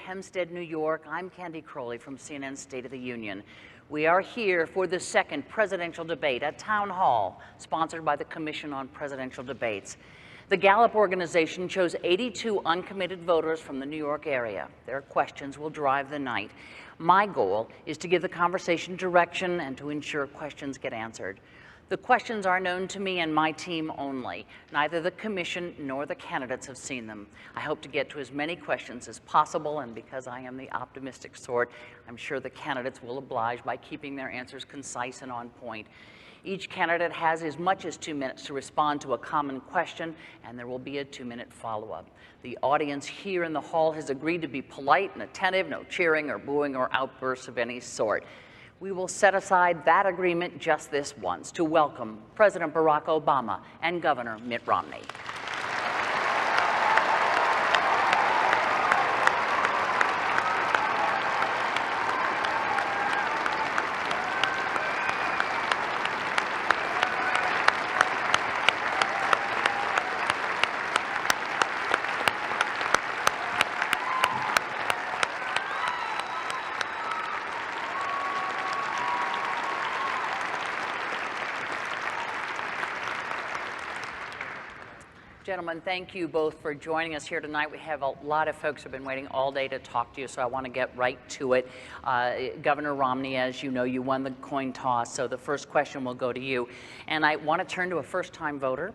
Hempstead, New York. I'm Candy Crowley from CNN's State of the Union. We are here for the second presidential debate at Town Hall, sponsored by the Commission on Presidential Debates. The Gallup organization chose 82 uncommitted voters from the New York area. Their questions will drive the night. My goal is to give the conversation direction and to ensure questions get answered. The questions are known to me and my team only. Neither the commission nor the candidates have seen them. I hope to get to as many questions as possible, and because I am the optimistic sort, I'm sure the candidates will oblige by keeping their answers concise and on point. Each candidate has as much as 2 minutes to respond to a common question, and there will be a 2-minute follow-up. The audience here in the hall has agreed to be polite and attentive, no cheering or booing or outbursts of any sort. We will set aside that agreement just this once to welcome President Barack Obama and Governor Mitt Romney. Gentlemen, thank you both for joining us here tonight. We have a lot of folks who have been waiting all day to talk to you, so I want to get right to it. Governor Romney, as you know, you won the coin toss, so the first question will go to you. And I want to turn to a first-time voter,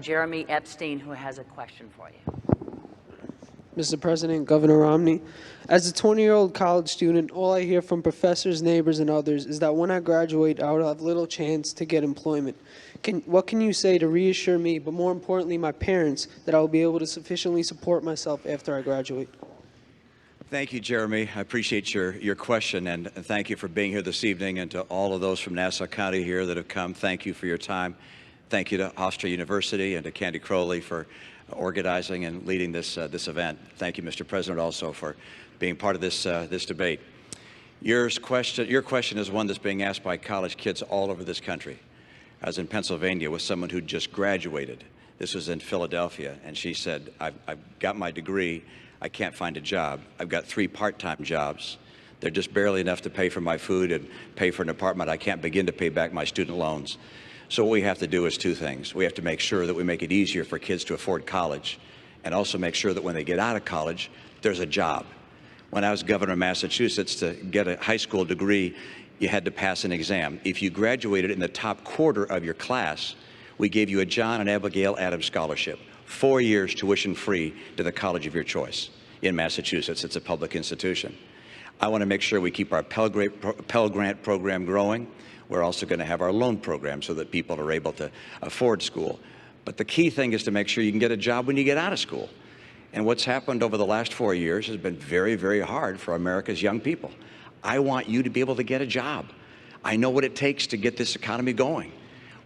Jeremy Epstein, who has a question for you. Mr. President, Governor Romney, as a 20-year-old college student, all I hear from professors, neighbors, and others is that when I graduate, I will have little chance to get employment. What can you say to reassure me, but more importantly, my parents, that I will be able to sufficiently support myself after I graduate? Thank you, Jeremy. I appreciate your question, and thank you for being here this evening, and to all of those from Nassau County here that have come, thank you for your time. Thank you to Hofstra University and to Candy Crowley for organizing and leading this event. Thank you, Mr. President, also for being part of this debate. Your question is one that's being asked by college kids all over this country. I was in Pennsylvania with someone who just graduated. This was in Philadelphia, and she said, I've got my degree, I can't find a job. I've got 3 part-time jobs. They're just barely enough to pay for my food and pay for an apartment. I can't begin to pay back my student loans. So what we have to do is 2 things. We have to make sure that we make it easier for kids to afford college, and also make sure that when they get out of college, there's a job. When I was governor of Massachusetts, to get a high school degree, you had to pass an exam. If you graduated in the top quarter of your class, we gave you a John and Abigail Adams scholarship, 4 years tuition free to the college of your choice in Massachusetts. It's a public institution. I want to make sure we keep our Pell Grant program growing. We're also going to have our loan program so that people are able to afford school. But the key thing is to make sure you can get a job when you get out of school. And what's happened over the last 4 years has been very, very hard for America's young people. I want you to be able to get a job. I know what it takes to get this economy going.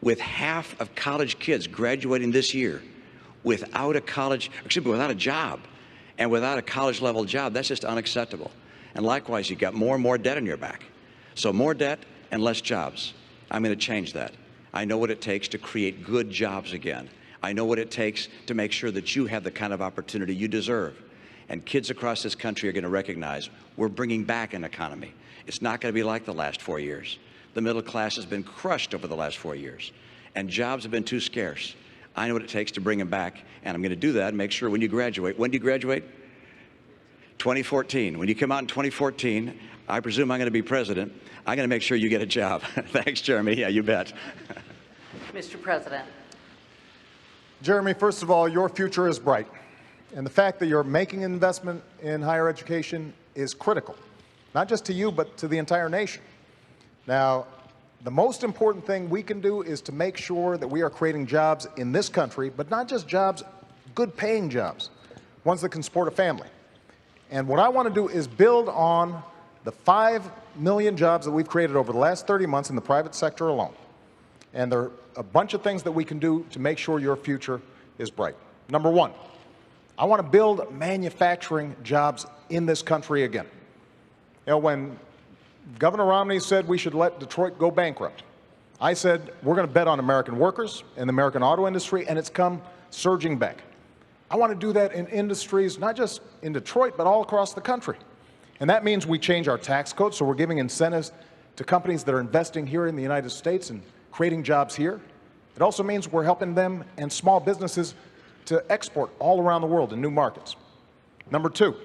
With half of college kids graduating this year without a job, and without a college-level job, that's just unacceptable. And likewise, you've got more and more debt on your back. So more debt and less jobs. I'm going to change that. I know what it takes to create good jobs again. I know what it takes to make sure that you have the kind of opportunity you deserve. And kids across this country are going to recognize we're bringing back an economy. It's not going to be like the last 4 years. The middle class has been crushed over the last 4 years, and jobs have been too scarce. I know what it takes to bring them back, and I'm going to do that and make sure when you graduate. When do you graduate? 2014. When you come out in 2014, I presume I'm going to be president. I'm going to make sure you get a job. Thanks, Jeremy. Yeah, you bet. Mr. President. Jeremy, first of all, your future is bright. And the fact that you're making an investment in higher education is critical, not just to you, but to the entire nation. Now, the most important thing we can do is to make sure that we are creating jobs in this country, but not just jobs, good paying jobs, ones that can support a family. And what I want to do is build on the 5 million jobs that we've created over the last 30 months in the private sector alone. And there are a bunch of things that we can do to make sure your future is bright. Number 1, I want to build manufacturing jobs in this country again. You know, when Governor Romney said we should let Detroit go bankrupt, I said we're going to bet on American workers and the American auto industry, and it's come surging back. I want to do that in industries, not just in Detroit, but all across the country. And that means we change our tax code, so we're giving incentives to companies that are investing here in the United States and creating jobs here. It also means we're helping them and small businesses to export all around the world in new markets. Number two,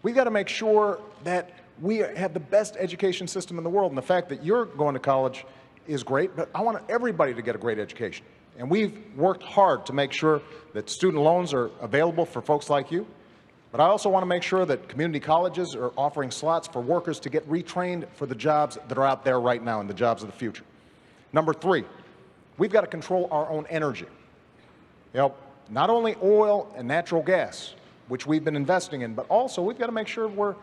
we've got to make sure that we have the best education system in the world. And the fact that you're going to college is great, but I want everybody to get a great education. And we've worked hard to make sure that student loans are available for folks like you. But I also want to make sure that community colleges are offering slots for workers to get retrained for the jobs that are out there right now and the jobs of the future. Number three, we've got to control our own energy. You know, not only oil and natural gas, which we've been investing in, but also we've got to make sure we're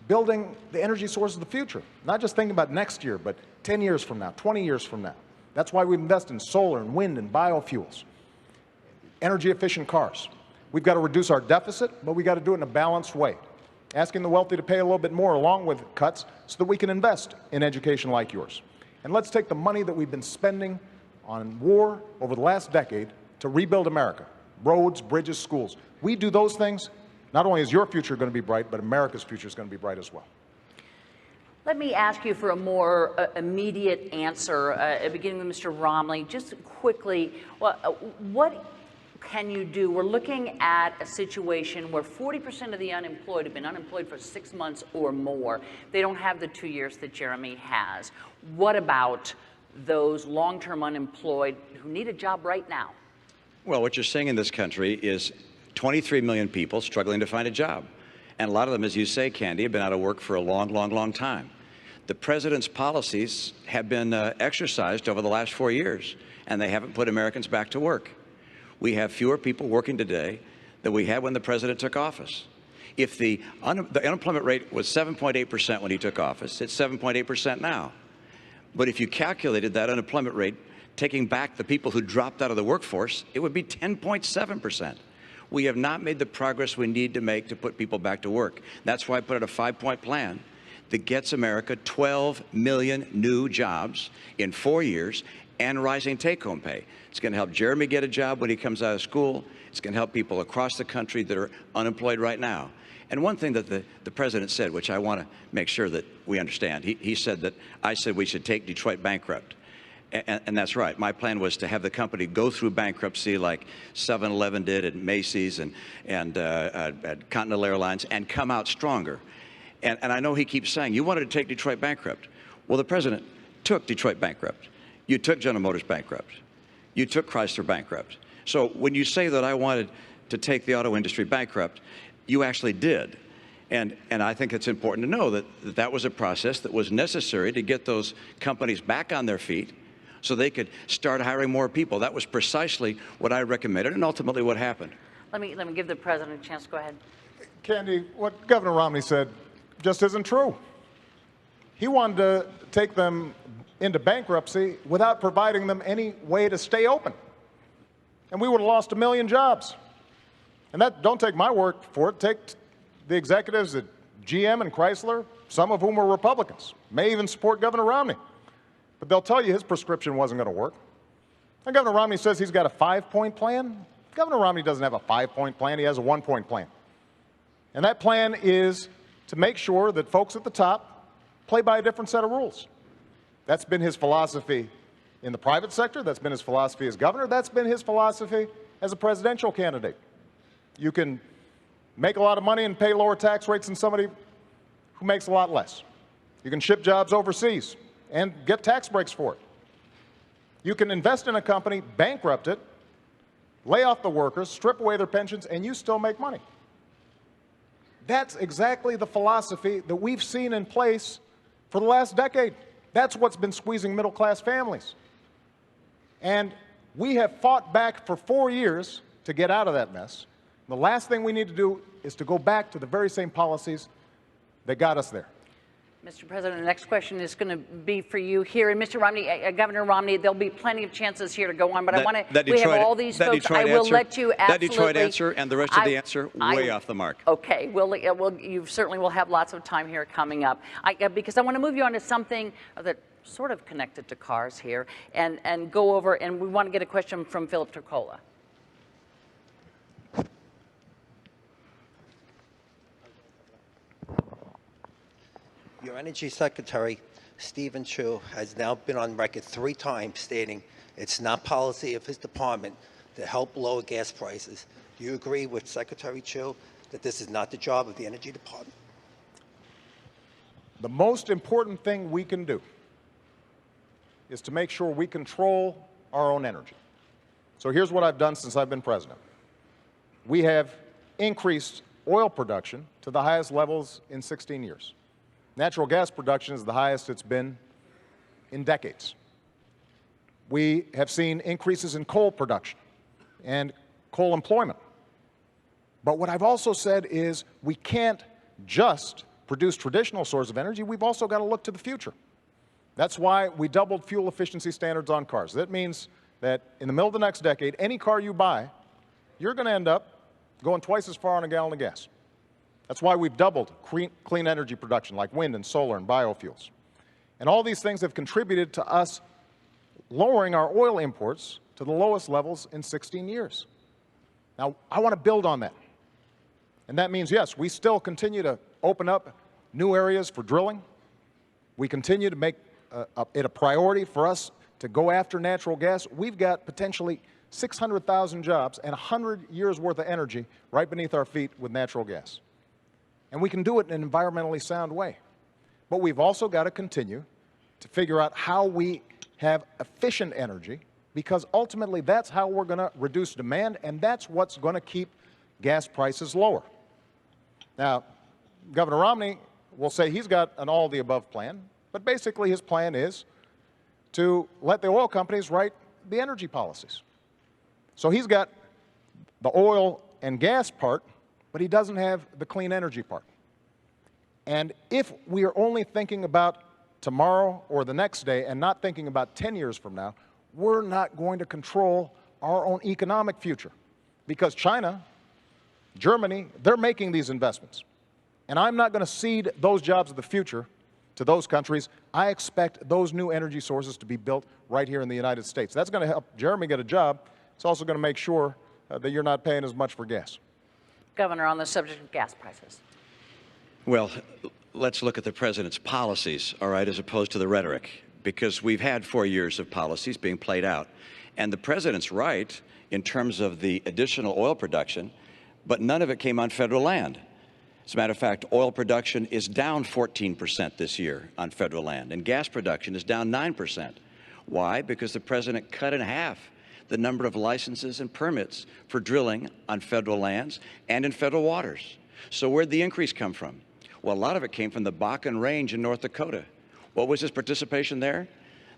building the energy sources of the future. Not just thinking about next year, but 10 years from now, 20 years from now. That's why we invest in solar and wind and biofuels, energy efficient cars. We've got to reduce our deficit, but we've got to do it in a balanced way, asking the wealthy to pay a little bit more along with cuts so that we can invest in education like yours. And let's take the money that we've been spending on war over the last decade to rebuild America, roads, bridges, schools. We do those things, not only is your future going to be bright, but America's future is going to be bright as well. Let me ask you for a more immediate answer, beginning with Mr. Romney. Just quickly, what can you do? We're looking at a situation where 40% of the unemployed have been unemployed for 6 months or more. They don't have the 2 years that Jeremy has. What about those long-term unemployed who need a job right now? Well, what you're seeing in this country is 23 million people struggling to find a job. And a lot of them, as you say, Candy, have been out of work for a long, long, long time. The president's policies have been exercised over the last 4 years, and they haven't put Americans back to work. We have fewer people working today than we had when the president took office. If the unemployment rate was 7.8% when he took office, it's 7.8% now. But if you calculated that unemployment rate, taking back the people who dropped out of the workforce, it would be 10.7%. We have not made the progress we need to make to put people back to work. That's why I put out a 5-point plan that gets America 12 million new jobs in 4 years and rising take-home pay. It's going to help Jeremy get a job when he comes out of school. It's going to help people across the country that are unemployed right now. And one thing that the president said, which I want to make sure that we understand, he said that I said we should take Detroit bankrupt. And that's right. My plan was to have the company go through bankruptcy like 7-Eleven did at Macy's and at Continental Airlines and come out stronger. And I know he keeps saying, you wanted to take Detroit bankrupt. Well, the president took Detroit bankrupt. You took General Motors bankrupt. You took Chrysler bankrupt. So when you say that I wanted to take the auto industry bankrupt, you actually did. And I think it's important to know that that was a process that was necessary to get those companies back on their feet so they could start hiring more people. That was precisely what I recommended and ultimately what happened. Let me give the president a chance to go ahead. Candy, what Governor Romney said just isn't true. He wanted to take them into bankruptcy without providing them any way to stay open. And we would have lost 1 million jobs. And that, don't take my word for it, take the executives at GM and Chrysler, some of whom were Republicans, may even support Governor Romney. But they'll tell you his prescription wasn't going to work. And Governor Romney says he's got a 5-point plan. Governor Romney doesn't have a 5-point plan, he has a 1-point plan. And that plan is to make sure that folks at the top play by a different set of rules. That's been his philosophy in the private sector, that's been his philosophy as governor, that's been his philosophy as a presidential candidate. You can make a lot of money and pay lower tax rates than somebody who makes a lot less. You can ship jobs overseas and get tax breaks for it. You can invest in a company, bankrupt it, lay off the workers, strip away their pensions, and you still make money. That's exactly the philosophy that we've seen in place for the last decade. That's what's been squeezing middle-class families. And we have fought back for 4 years to get out of that mess. The last thing we need to do is to go back to the very same policies that got us there. Mr. President, the next question is going to be for you here. And Mr. Romney, Governor Romney, there'll be plenty of chances here to go on, but I want to, we have all these folks. I will let you absolutely. That Detroit answer and the rest of the answer way off the mark. Okay, you certainly will have lots of time here coming up. Because I want to move you on to something that sort of connected to cars here and go over, and we want to get a question from Philip Turcola. Your Energy Secretary, Stephen Chu, has now been on record 3 times stating it's not policy of his department to help lower gas prices. Do you agree with Secretary Chu that this is not the job of the Energy Department? The most important thing we can do is to make sure we control our own energy. So here's what I've done since I've been president. We have increased oil production to the highest levels in 16 years. Natural gas production is the highest it's been in decades. We have seen increases in coal production and coal employment. But what I've also said is we can't just produce traditional sources of energy, we've also got to look to the future. That's why we doubled fuel efficiency standards on cars. That means that in the middle of the next decade, any car you buy, you're going to end up going twice as far on a gallon of gas. That's why we've doubled clean energy production like wind and solar and biofuels. And all these things have contributed to us lowering our oil imports to the lowest levels in 16 years. Now, I want to build on that. And that means, yes, we still continue to open up new areas for drilling. We continue to make it a priority for us to go after natural gas. We've got potentially 600,000 jobs and 100 years' worth of energy right beneath our feet with natural gas. And we can do it in an environmentally sound way. But we've also got to continue to figure out how we have efficient energy, because ultimately that's how we're going to reduce demand, and that's what's going to keep gas prices lower. Now, Governor Romney will say he's got an all-of-the-above plan, but basically his plan is to let the oil companies write the energy policies. So he's got the oil and gas part, but he doesn't have the clean energy part. And if we are only thinking about tomorrow or the next day and not thinking about 10 years from now, we're not going to control our own economic future. Because China, Germany, they're making these investments. And I'm not going to cede those jobs of the future to those countries. I expect those new energy sources to be built right here in the United States. That's going to help Jeremy get a job. It's also going to make sure that you're not paying as much for gas. Governor, on the subject of gas prices. Well, let's look at the president's policies, all right, as opposed to the rhetoric, because we've had 4 years of policies being played out. And the president's right in terms of the additional oil production, but none of it came on federal land. As a matter of fact, oil production is down 14% this year on federal land, and gas production is down 9%. Why? Because the president cut in half the number of licenses and permits for drilling on federal lands and in federal waters. So where'd the increase come from? Well, a lot of it came from the Bakken Range in North Dakota. What was his participation there?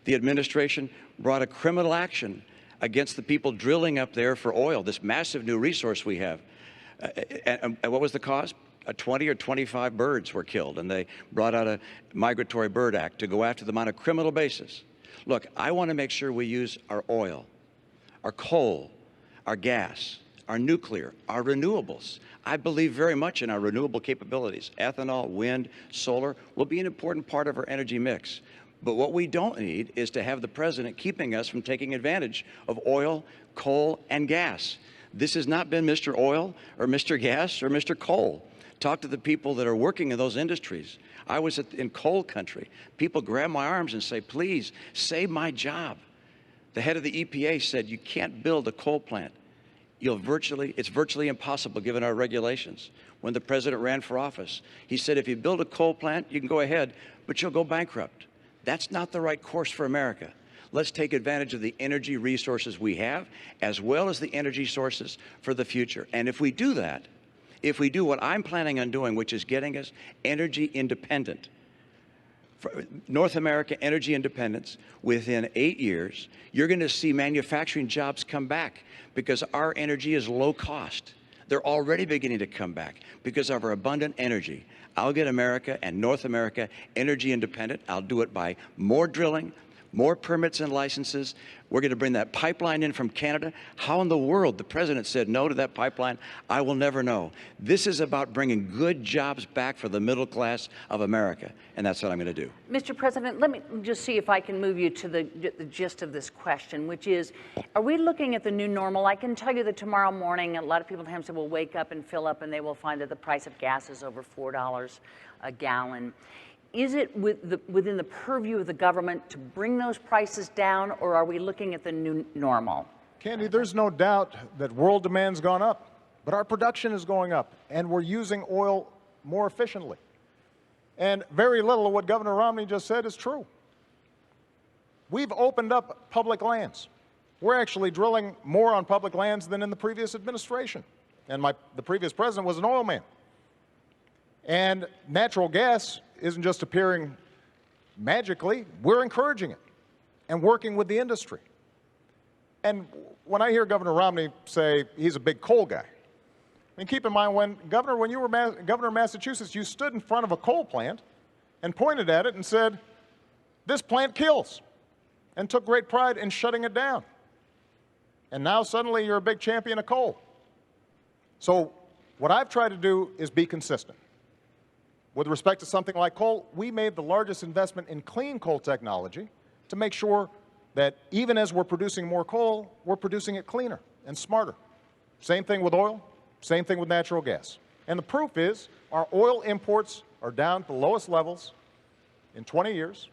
The administration brought a criminal action against the people drilling up there for oil, this massive new resource we have. And what was the cause? 20 or 25 birds were killed, and they brought out a Migratory Bird Act to go after them on a criminal basis. Look, I want to make sure we use our oil, our coal, our gas, our nuclear, our renewables. I believe very much in our renewable capabilities. Ethanol, wind, solar will be an important part of our energy mix. But what we don't need is to have the president keeping us from taking advantage of oil, coal, and gas. This has not been Mr. Oil or Mr. Gas or Mr. Coal. Talk to the people that are working in those industries. I was in coal country. People grab my arms and say, please, save my job. The head of the EPA said, you can't build a coal plant. It's virtually impossible given our regulations. When the president ran for office, he said, if you build a coal plant, you can go ahead, but you'll go bankrupt. That's not the right course for America. Let's take advantage of the energy resources we have, as well as the energy sources for the future. And if we do that, if we do what I'm planning on doing, which is getting us energy independent, North America energy independence, within 8 years, you're going to see manufacturing jobs come back because our energy is low cost. They're already beginning to come back because of our abundant energy. I'll get America and North America energy independent. I'll do it by more drilling, more permits and licenses. We're going to bring that pipeline in from Canada. How in the world the president said no to that pipeline, I will never know. This is about bringing good jobs back for the middle class of America, and that's what I'm going to do. Mr. President, let me just see if I can move you to the gist of this question, which is, are we looking at the new normal? I can tell you that tomorrow morning, a lot of people in Hempstead will wake up and fill up, and they will find that the price of gas is over $4 a gallon. Is it within the purview of the government to bring those prices down, or are we looking at the new normal? Candy, there's no doubt that world demand's gone up, but our production is going up, and we're using oil more efficiently. And very little of what Governor Romney just said is true. We've opened up public lands. We're actually drilling more on public lands than in the previous administration. And the previous president was an oil man. And natural gas isn't just appearing magically. We're encouraging it and working with the industry. And when I hear Governor Romney say he's a big coal guy, and keep in mind, Governor, when you were governor of Massachusetts, you stood in front of a coal plant and pointed at it and said, this plant kills, and took great pride in shutting it down. And now suddenly you're a big champion of coal. So what I've tried to do is be consistent. With respect to something like coal, we made the largest investment in clean coal technology to make sure that even as we're producing more coal, we're producing it cleaner and smarter. Same thing with oil, same thing with natural gas. And the proof is our oil imports are down to the lowest levels in 20 years.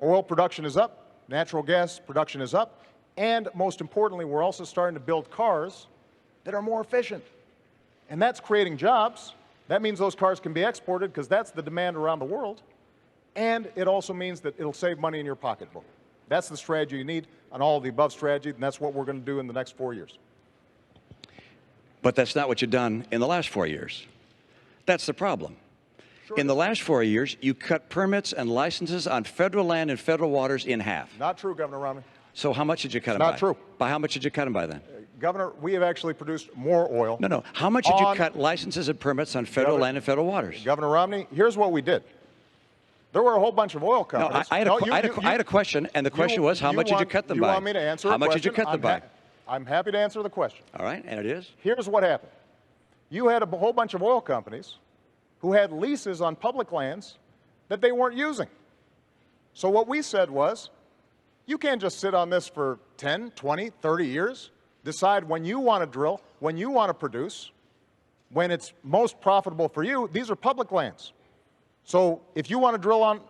Oil production is up, natural gas production is up, and most importantly, we're also starting to build cars that are more efficient. And that's creating jobs. That means those cars can be exported because that's the demand around the world. And it also means that it'll save money in your pocketbook. That's the strategy you need on all of the above strategy, and that's what we're going to do in the next 4 years. But that's not what you've done in the last 4 years. That's the problem. Sure. In the last 4 years, you cut permits and licenses on federal land and federal waters in half. Not true, Governor Romney. So how much did you cut them by? Not true. By how much did you cut them by then? Governor, we have actually produced more oil. No. How much did you cut licenses and permits on federal land and federal waters? Governor Romney, here's what we did. There were a whole bunch of oil companies. I had a question, and the question was, how much did you cut them by? You want me to answer How much did you cut them by? I'm happy to answer the question. All right, and it is? Here's what happened. You had a whole bunch of oil companies who had leases on public lands that they weren't using. So what we said was, you can't just sit on this for 10, 20, 30 years, decide when you want to drill, when you want to produce, when it's most profitable for you. These are public lands. So if you want to drill on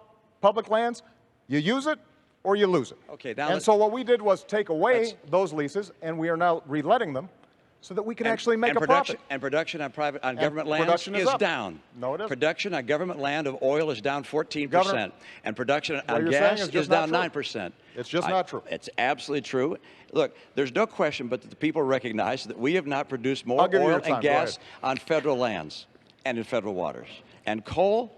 public lands, you use it or you lose it. Okay, now and so what we did was take away those leases, and we are now reletting them so that we can actually make a profit. And production on government lands is down. No, it isn't. Production on government land of oil is down 14%. Governor, and production on you're gas saying is is down 9%. It's just not true. It's absolutely true. Look, there's no question but that the people recognize that we have not produced more I'll give you oil your time. and gas on federal lands and in federal waters. And coal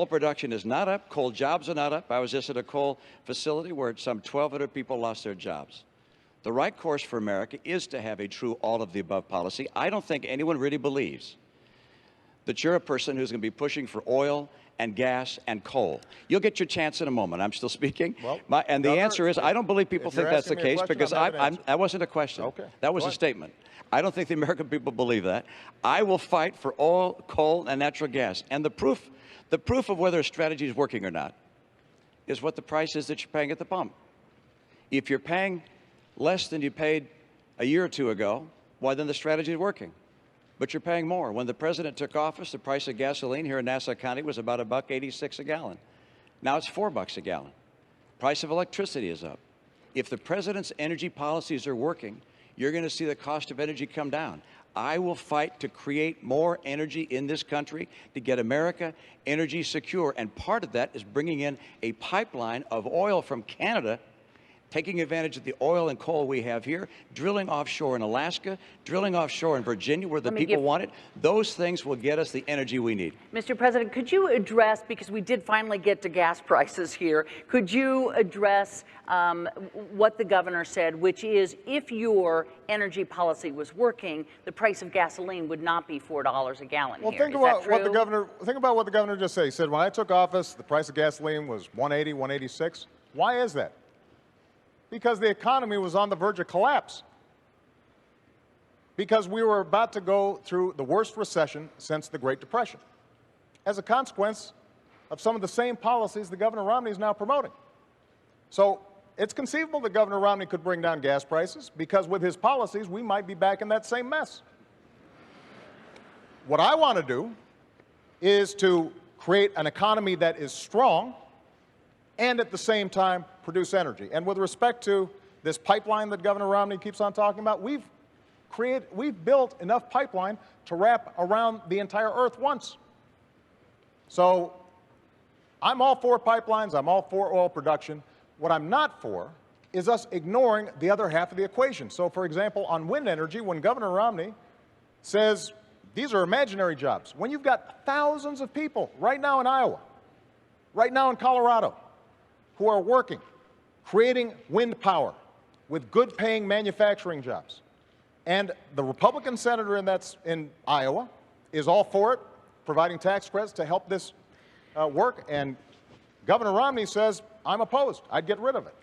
production is not up. Coal jobs are not up. I was just at a coal facility where some 1,200 people lost their jobs. The right course for America is to have a true all-of-the-above policy. I don't think anyone really believes that you're a person who's going to be pushing for oil and gas and coal. You'll get your chance in a moment. I'm still speaking. Well, And the answer is, I don't believe people think that's the case because that wasn't a question. Okay. That was a statement. I don't think the American people believe that. I will fight for oil, coal, and natural gas. And the proof of whether a strategy is working or not is what the price is that you're paying at the pump. If you're paying less than you paid a year or two ago, why then the strategy is working. But you're paying more. When the president took office, the price of gasoline here in Nassau County was about $1.86 a gallon. Now it's $4 a gallon. Price of electricity is up. If the president's energy policies are working, you're going to see the cost of energy come down. I will fight to create more energy in this country to get America energy secure. And part of that is bringing in a pipeline of oil from Canada, taking advantage of the oil and coal we have here, drilling offshore in Alaska, drilling offshore in Virginia where the people want it. Those things will get us the energy we need. Mr. President, could you address, because we did finally get to gas prices here, could you address what the governor said, which is if your energy policy was working, the price of gasoline would not be $4 a gallon well, here. think about what the governor just said. He said, when I took office, the price of gasoline was $1.80, $1.86. Why is that? Because the economy was on the verge of collapse. Because we were about to go through the worst recession since the Great Depression, as a consequence of some of the same policies that Governor Romney is now promoting. So it's conceivable that Governor Romney could bring down gas prices, because with his policies, we might be back in that same mess. What I want to do is to create an economy that is strong, and at the same time produce energy. And with respect to this pipeline that Governor Romney keeps on talking about, we've built enough pipeline to wrap around the entire Earth once. So I'm all for pipelines, I'm all for oil production. What I'm not for is us ignoring the other half of the equation. So for example, on wind energy, when Governor Romney says these are imaginary jobs, when you've got thousands of people right now in Iowa, right now in Colorado, who are working, creating wind power with good paying manufacturing jobs. And the Republican senator in Iowa is all for it, providing tax credits to help this work. And Governor Romney says, I'm opposed. I'd get rid of it.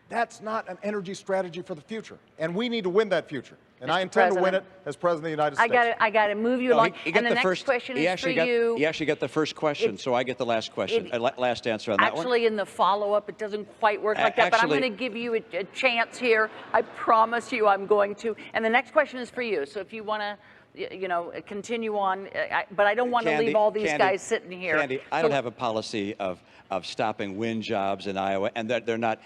That's not an energy strategy for the future. And we need to win that future. And I intend to win it as President of the United States. I got to move you along. He and the the next first, question he is for actually you. He actually got the first question, so I get the last question, last answer on that one. Actually, in the follow-up, it doesn't quite work like that, but I'm going to give you a chance here. I promise you I'm going to. And the next question is for you. So if you want to, you know, continue on, but I don't want to leave all these guys sitting here. Candy, I don't have a policy of stopping wind jobs in Iowa, and they're not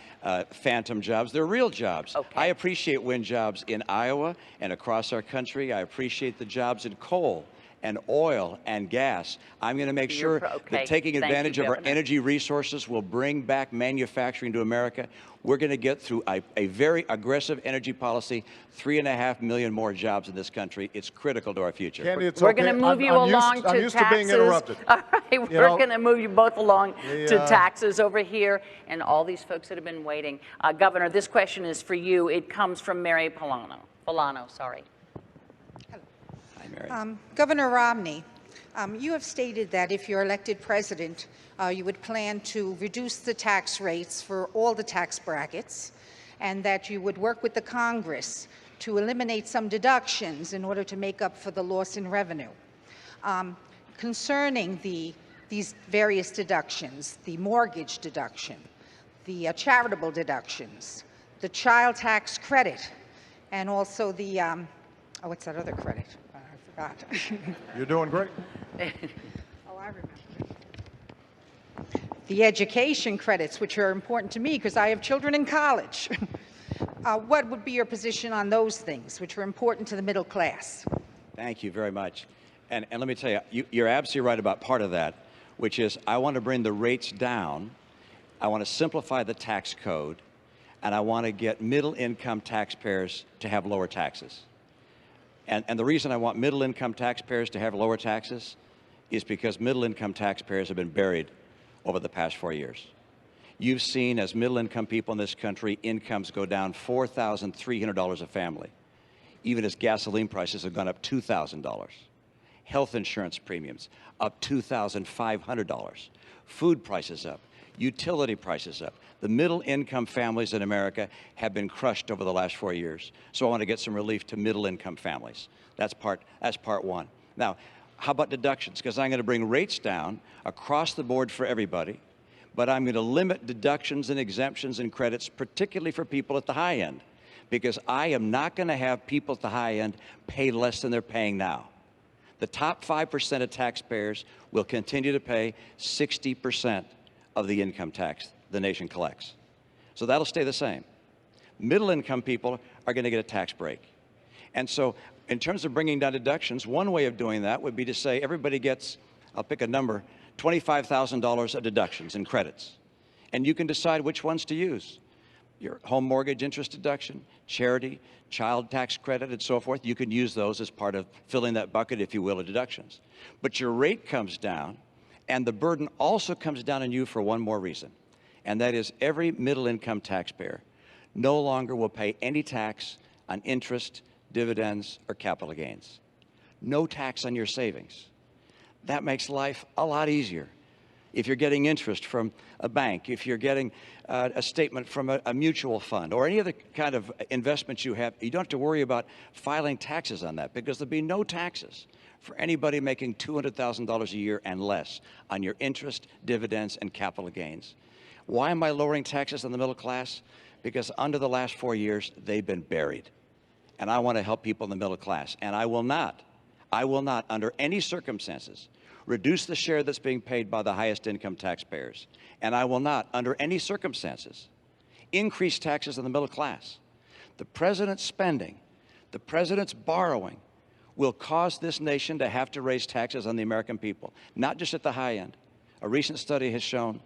phantom jobs. They're real jobs. Okay. I appreciate wind jobs in Iowa and across our country. I appreciate the jobs in coal and oil and gas. I'm going to make sure that taking advantage of our energy resources will bring back manufacturing to America. We're going to get through a very aggressive energy policy, 3.5 million more jobs in this country. It's critical to our future. Candy, it's We're going to move you along to taxes. I'm used to being interrupted. All right, we're going to move you both along to taxes over here, and all these folks that have been waiting. Governor, this question is for you. It comes from Mary Polano, sorry. Governor Romney, you have stated that if you're elected president, you would plan to reduce the tax rates for all the tax brackets, and that you would work with the Congress to eliminate some deductions in order to make up for the loss in revenue. Concerning these various deductions, the mortgage deduction, the charitable deductions, the child tax credit, and also the, what's that other credit? I forgot. You're doing great. Oh, I remember. The education credits, which are important to me because I have children in college. What would be your position on those things, which are important to the middle class? Thank you very much. And let me tell you, you're absolutely right about part of that, which is I want to bring the rates down. I want to simplify the tax code, and I want to get middle-income taxpayers to have lower taxes. And the reason I want middle-income taxpayers to have lower taxes is because middle-income taxpayers have been buried over the past 4 years. You've seen, as middle-income people in this country, incomes go down $4,300 a family, even as gasoline prices have gone up $2,000. Health insurance premiums up $2,500. Food prices up. Utility prices up. The middle-income families in America have been crushed over the last 4 years. So I want to get some relief to middle-income families. That's part one. Now, how about deductions? Because I'm going to bring rates down across the board for everybody, but I'm going to limit deductions and exemptions and credits, particularly for people at the high end, because I am not going to have people at the high end pay less than they're paying now. The top 5% of taxpayers will continue to pay 60% of the income tax the nation collects. So that'll stay the same. Middle-income people are going to get a tax break. And so in terms of bringing down deductions, one way of doing that would be to say everybody gets, I'll pick a number, $25,000 of deductions and credits. And you can decide which ones to use. Your home mortgage interest deduction, charity, child tax credit, and so forth. You can use those as part of filling that bucket, if you will, of deductions. But your rate comes down, and the burden also comes down on you for one more reason, and that is every middle-income taxpayer no longer will pay any tax on interest, dividends, or capital gains. No tax on your savings. That makes life a lot easier. If you're getting interest from a bank, if you're getting a statement from a mutual fund, or any other kind of investments you have, you don't have to worry about filing taxes on that, because there'll be no taxes for anybody making $200,000 a year and less on your interest, dividends, and capital gains. Why am I lowering taxes on the middle class? Because under the last 4 years, they've been buried. And I want to help people in the middle class. And I will not, under any circumstances, reduce the share that's being paid by the highest income taxpayers. And I will not, under any circumstances, increase taxes on the middle class. The president's spending, the president's borrowing will cause this nation to have to raise taxes on the American people, not just at the high end. A recent study has shown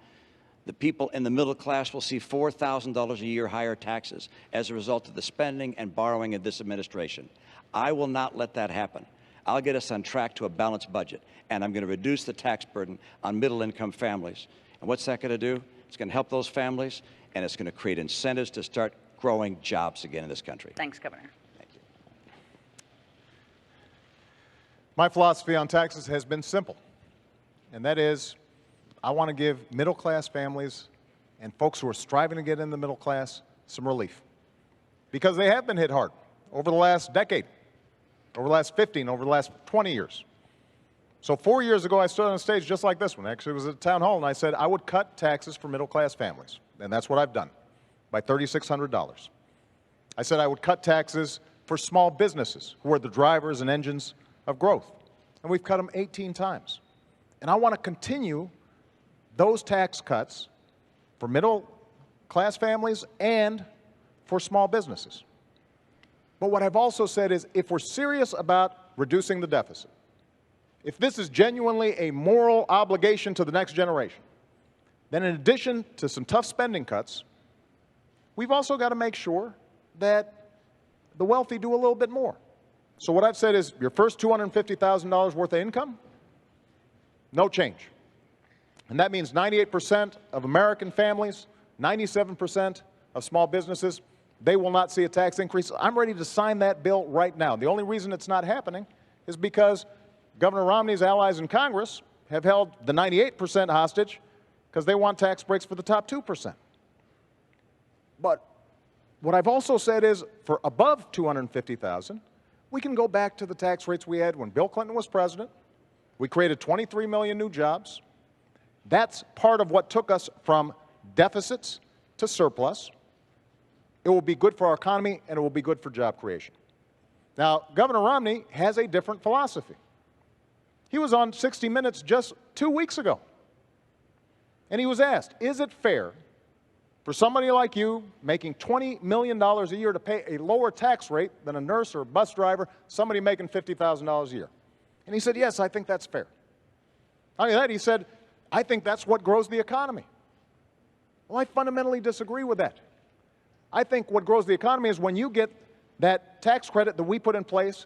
the people in the middle class will see $4,000 a year higher taxes as a result of the spending and borrowing of this administration. I will not let that happen. I'll get us on track to a balanced budget, and I'm going to reduce the tax burden on middle-income families. And what's that going to do? It's going to help those families, and it's going to create incentives to start growing jobs again in this country. Thanks, Governor. Thank you. My philosophy on taxes has been simple, and that is I want to give middle-class families and folks who are striving to get in the middle class some relief, because they have been hit hard over the last decade, over the last 15, over the last 20 years. So 4 years ago, I stood on a stage just like this one. Actually, it was at a town hall, and I said I would cut taxes for middle-class families, and that's what I've done, by $3,600. I said I would cut taxes for small businesses, who are the drivers and engines of growth, and we've cut them 18 times. And I want to continue those tax cuts for middle-class families and for small businesses. But what I've also said is, if we're serious about reducing the deficit, if this is genuinely a moral obligation to the next generation, then in addition to some tough spending cuts, we've also got to make sure that the wealthy do a little bit more. So what I've said is, your first $250,000 worth of income, no change. And that means 98% of American families, 97% of small businesses, they will not see a tax increase. I'm ready to sign that bill right now. The only reason it's not happening is because Governor Romney's allies in Congress have held the 98% hostage because they want tax breaks for the top 2%. But what I've also said is, for above $250,000, we can go back to the tax rates we had when Bill Clinton was president. We created 23 million new jobs. That's part of what took us from deficits to surplus. It will be good for our economy, and it will be good for job creation. Now, Governor Romney has a different philosophy. He was on 60 Minutes just 2 weeks ago, and he was asked, is it fair for somebody like you making $20 million a year to pay a lower tax rate than a nurse or a bus driver, somebody making $50,000 a year? And he said, yes, I think that's fair. Not only that, he said, I think that's what grows the economy. Well, I fundamentally disagree with that. I think what grows the economy is when you get that tax credit that we put in place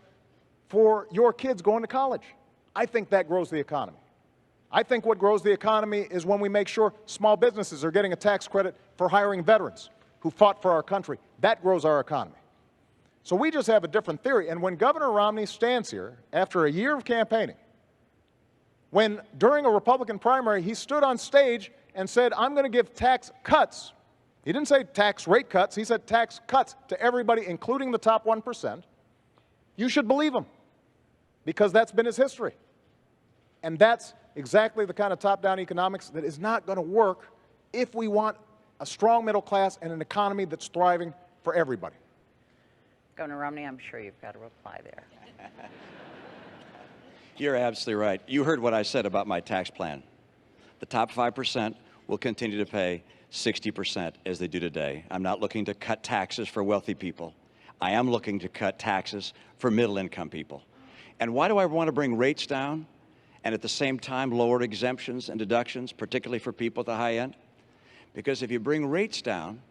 for your kids going to college. I think that grows the economy. I think what grows the economy is when we make sure small businesses are getting a tax credit for hiring veterans who fought for our country. That grows our economy. So we just have a different theory. And when Governor Romney stands here after a year of campaigning, when during a Republican primary he stood on stage and said, I'm going to give tax cuts. He didn't say tax rate cuts. He said tax cuts to everybody, including the top 1%. You should believe him, because that's been his history. And that's exactly the kind of top-down economics that is not going to work if we want a strong middle class and an economy that's thriving for everybody. Governor Romney, I'm sure you've got a reply there. You're absolutely right. You heard what I said about my tax plan. The top 5% will continue to pay 60% as they do today. I'm not looking to cut taxes for wealthy people. I am looking to cut taxes for middle-income people. And why do I want to bring rates down and at the same time lower exemptions and deductions, particularly for people at the high end? Because if you bring rates down,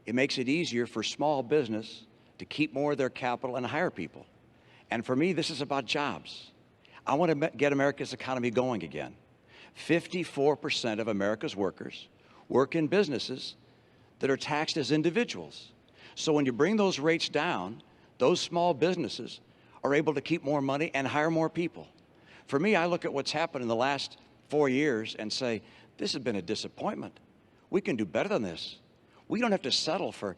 it makes it easier for small business to keep more of their capital and hire people. And for me, this is about jobs. I want to get America's economy going again. 54% of America's workers work in businesses that are taxed as individuals. So when you bring those rates down, those small businesses are able to keep more money and hire more people. For me, I look at what's happened in the last 4 years and say, this has been a disappointment. We can do better than this. We don't have to settle for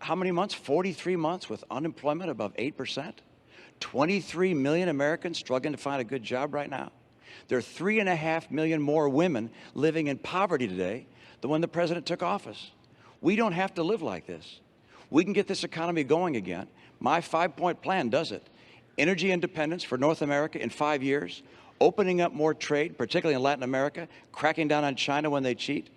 how many months? 43 months with unemployment above 8%. 23 million Americans struggling to find a good job right now. There are 3.5 million more women living in poverty today than when the president took office. We don't have to live like this. We can get this economy going again. My 5-point plan does it. Energy independence for North America in 5 years, opening up more trade, particularly in Latin America, cracking down on China when they cheat,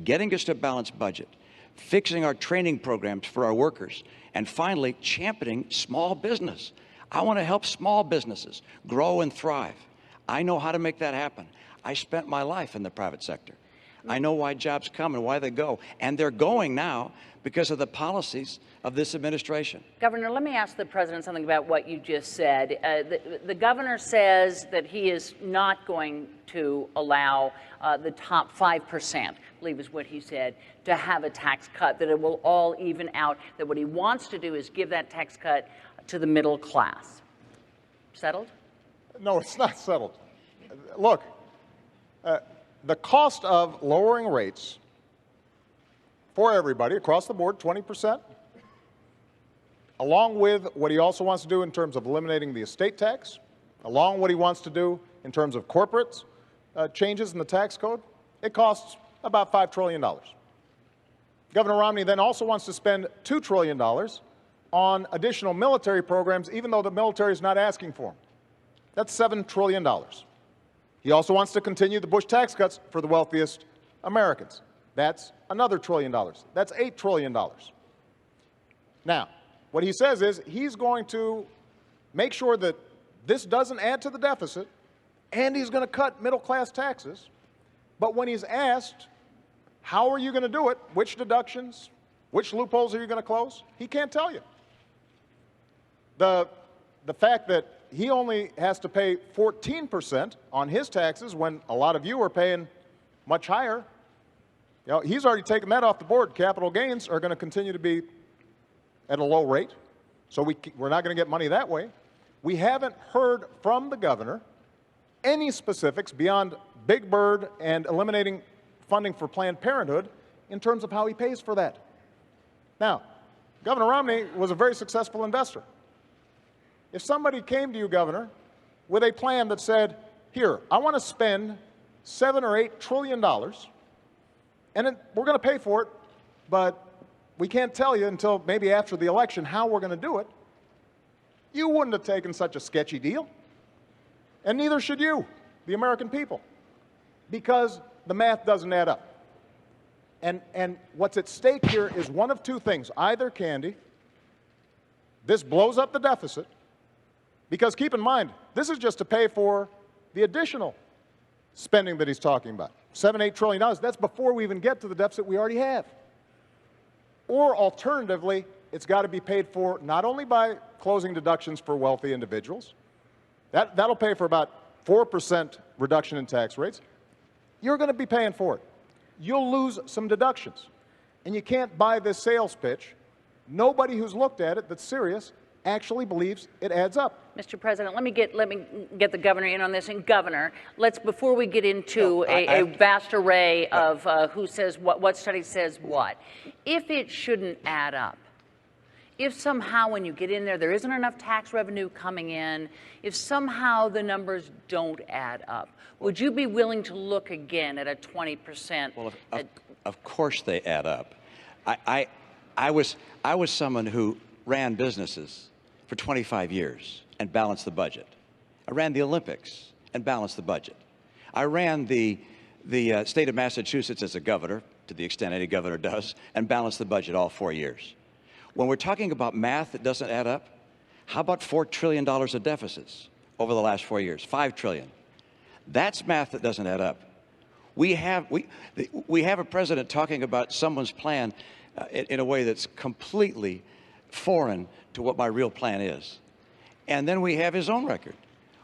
getting us to a balanced budget, fixing our training programs for our workers, and finally, championing small business. I want to help small businesses grow and thrive. I know how to make that happen. I spent my life in the private sector. I know why jobs come and why they go. And they're going now because of the policies of this administration. Governor, let me ask the president something about what you just said. The governor says that he is not going to allow the top 5%, I believe is what he said, to have a tax cut, that it will all even out, that what he wants to do is give that tax cut to the middle class. Settled? No, it's not settled. Look, the cost of lowering rates for everybody across the board, 20%, along with what he also wants to do in terms of eliminating the estate tax, along with what he wants to do in terms of corporate changes in the tax code, it costs about $5 trillion. Governor Romney then also wants to spend $2 trillion on additional military programs, even though the military is not asking for them. That's $7 trillion. He also wants to continue the Bush tax cuts for the wealthiest Americans. That's another $1 trillion. That's $8 trillion. Now, what he says is he's going to make sure that this doesn't add to the deficit, and he's going to cut middle-class taxes. But when he's asked, how are you going to do it, which deductions, which loopholes are you going to close, he can't tell you. The fact that he only has to pay 14% on his taxes when a lot of you are paying much higher, you know, he's already taken that off the board. Capital gains are going to continue to be at a low rate, so we're not going to get money that way. We haven't heard from the governor any specifics beyond Big Bird and eliminating funding for Planned Parenthood in terms of how he pays for that. Now, Governor Romney was a very successful investor. If somebody came to you, Governor, with a plan that said, here, I want to spend $7 or $8 trillion, and we're going to pay for it, but we can't tell you until maybe after the election how we're going to do it, you wouldn't have taken such a sketchy deal. And neither should you, the American people, because the math doesn't add up. And what's at stake here is one of two things. Either, Candy, this blows up the deficit, because keep in mind, this is just to pay for the additional spending that he's talking about. $7, $8 trillion, that's before we even get to the deficit we already have. Or alternatively, it's got to be paid for not only by closing deductions for wealthy individuals, that'll pay for about 4% reduction in tax rates. You're going to be paying for it. You'll lose some deductions. And you can't buy this sales pitch. Nobody who's looked at it that's serious actually believes it adds up. Mr. President, let me get the governor in on this. And Governor, before we get into a vast array of who says what study says what, if it shouldn't add up, if somehow when you get in there isn't enough tax revenue coming in, if somehow the numbers don't add up, would you be willing to look again at a 20%? Well, of course they add up. I was someone who ran businesses for 25 years and balanced the budget. I ran the Olympics and balanced the budget. I ran the state of Massachusetts as a governor, to the extent any governor does, and balanced the budget all 4 years. When we're talking about math that doesn't add up, how about $4 trillion of deficits over the last 4 years? $5 trillion. That's math that doesn't add up. We have a president talking about someone's plan in a way that's completely foreign to what my real plan is. And then we have his own record,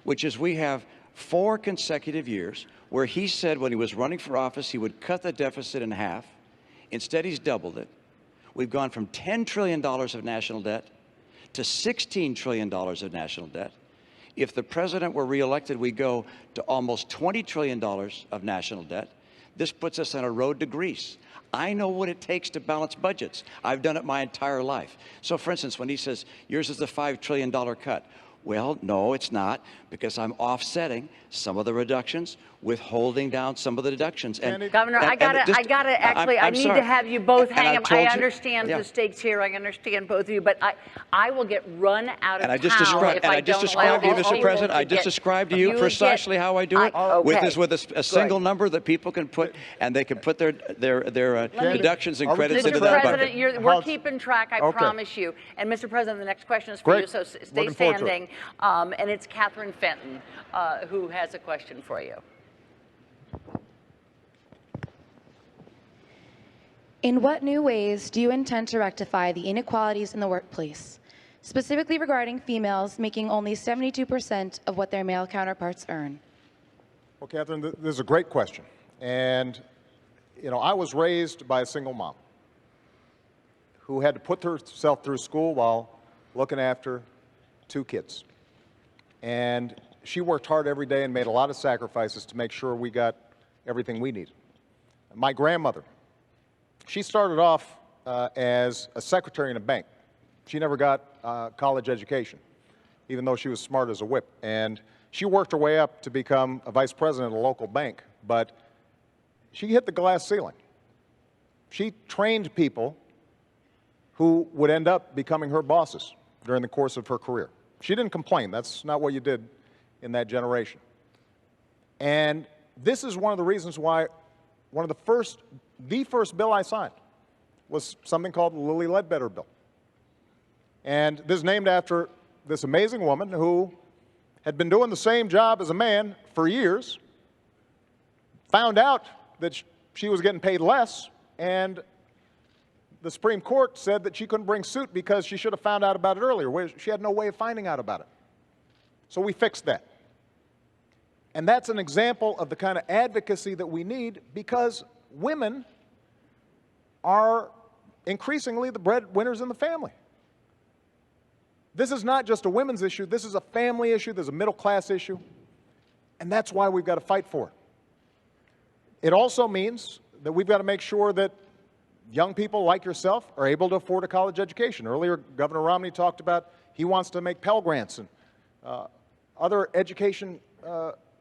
which is we have 4 consecutive years where he said when he was running for office he would cut the deficit in half. Instead, he's doubled it. We've gone from $10 trillion of national debt to $16 trillion of national debt. If the president were reelected, we go to almost $20 trillion of national debt. This puts us on a road to Greece. I know what it takes to balance budgets. I've done it my entire life. So, for instance, when he says yours is a $5 trillion cut, Well, no, it's not, because I'm offsetting some of the reductions with holding down some of the deductions. And Governor, I need to have you both hang up. I understand the stakes here. I understand both of you, but I will get run out of town if I don't described to you, Mr. President, I just described to you precisely how I do it, with a single number that people can put, and they can put their deductions and credits into that bucket. Mr. President, we're keeping track, I promise you. And Mr. President, the next question is for you, so stay standing. And it's Catherine Fenton who has a question for you. In what new ways do you intend to rectify the inequalities in the workplace, specifically regarding females making only 72% of what their male counterparts earn? Well, Catherine, this is a great question. And, you know, I was raised by a single mom who had to put herself through school while looking after 2 kids. And she worked hard every day and made a lot of sacrifices to make sure we got everything we needed. My grandmother, she started off as a secretary in a bank. She never got college education, even though she was smart as a whip. And she worked her way up to become a vice president of a local bank, but she hit the glass ceiling. She trained people who would end up becoming her bosses during the course of her career. She didn't complain. That's not what you did in that generation. And this is one of the reasons why the first bill I signed was something called the Lilly Ledbetter Bill. And this is named after this amazing woman who had been doing the same job as a man for years, found out that she was getting paid less, and the Supreme Court said that she couldn't bring suit because she should have found out about it earlier. She had no way of finding out about it. So we fixed that. And that's an example of the kind of advocacy that we need, because women are increasingly the breadwinners in the family. This is not just a women's issue. This is a family issue. There's a middle-class issue. And that's why we've got to fight for it. It also means that we've got to make sure that young people like yourself are able to afford a college education. Earlier, Governor Romney talked about he wants to make Pell Grants and other education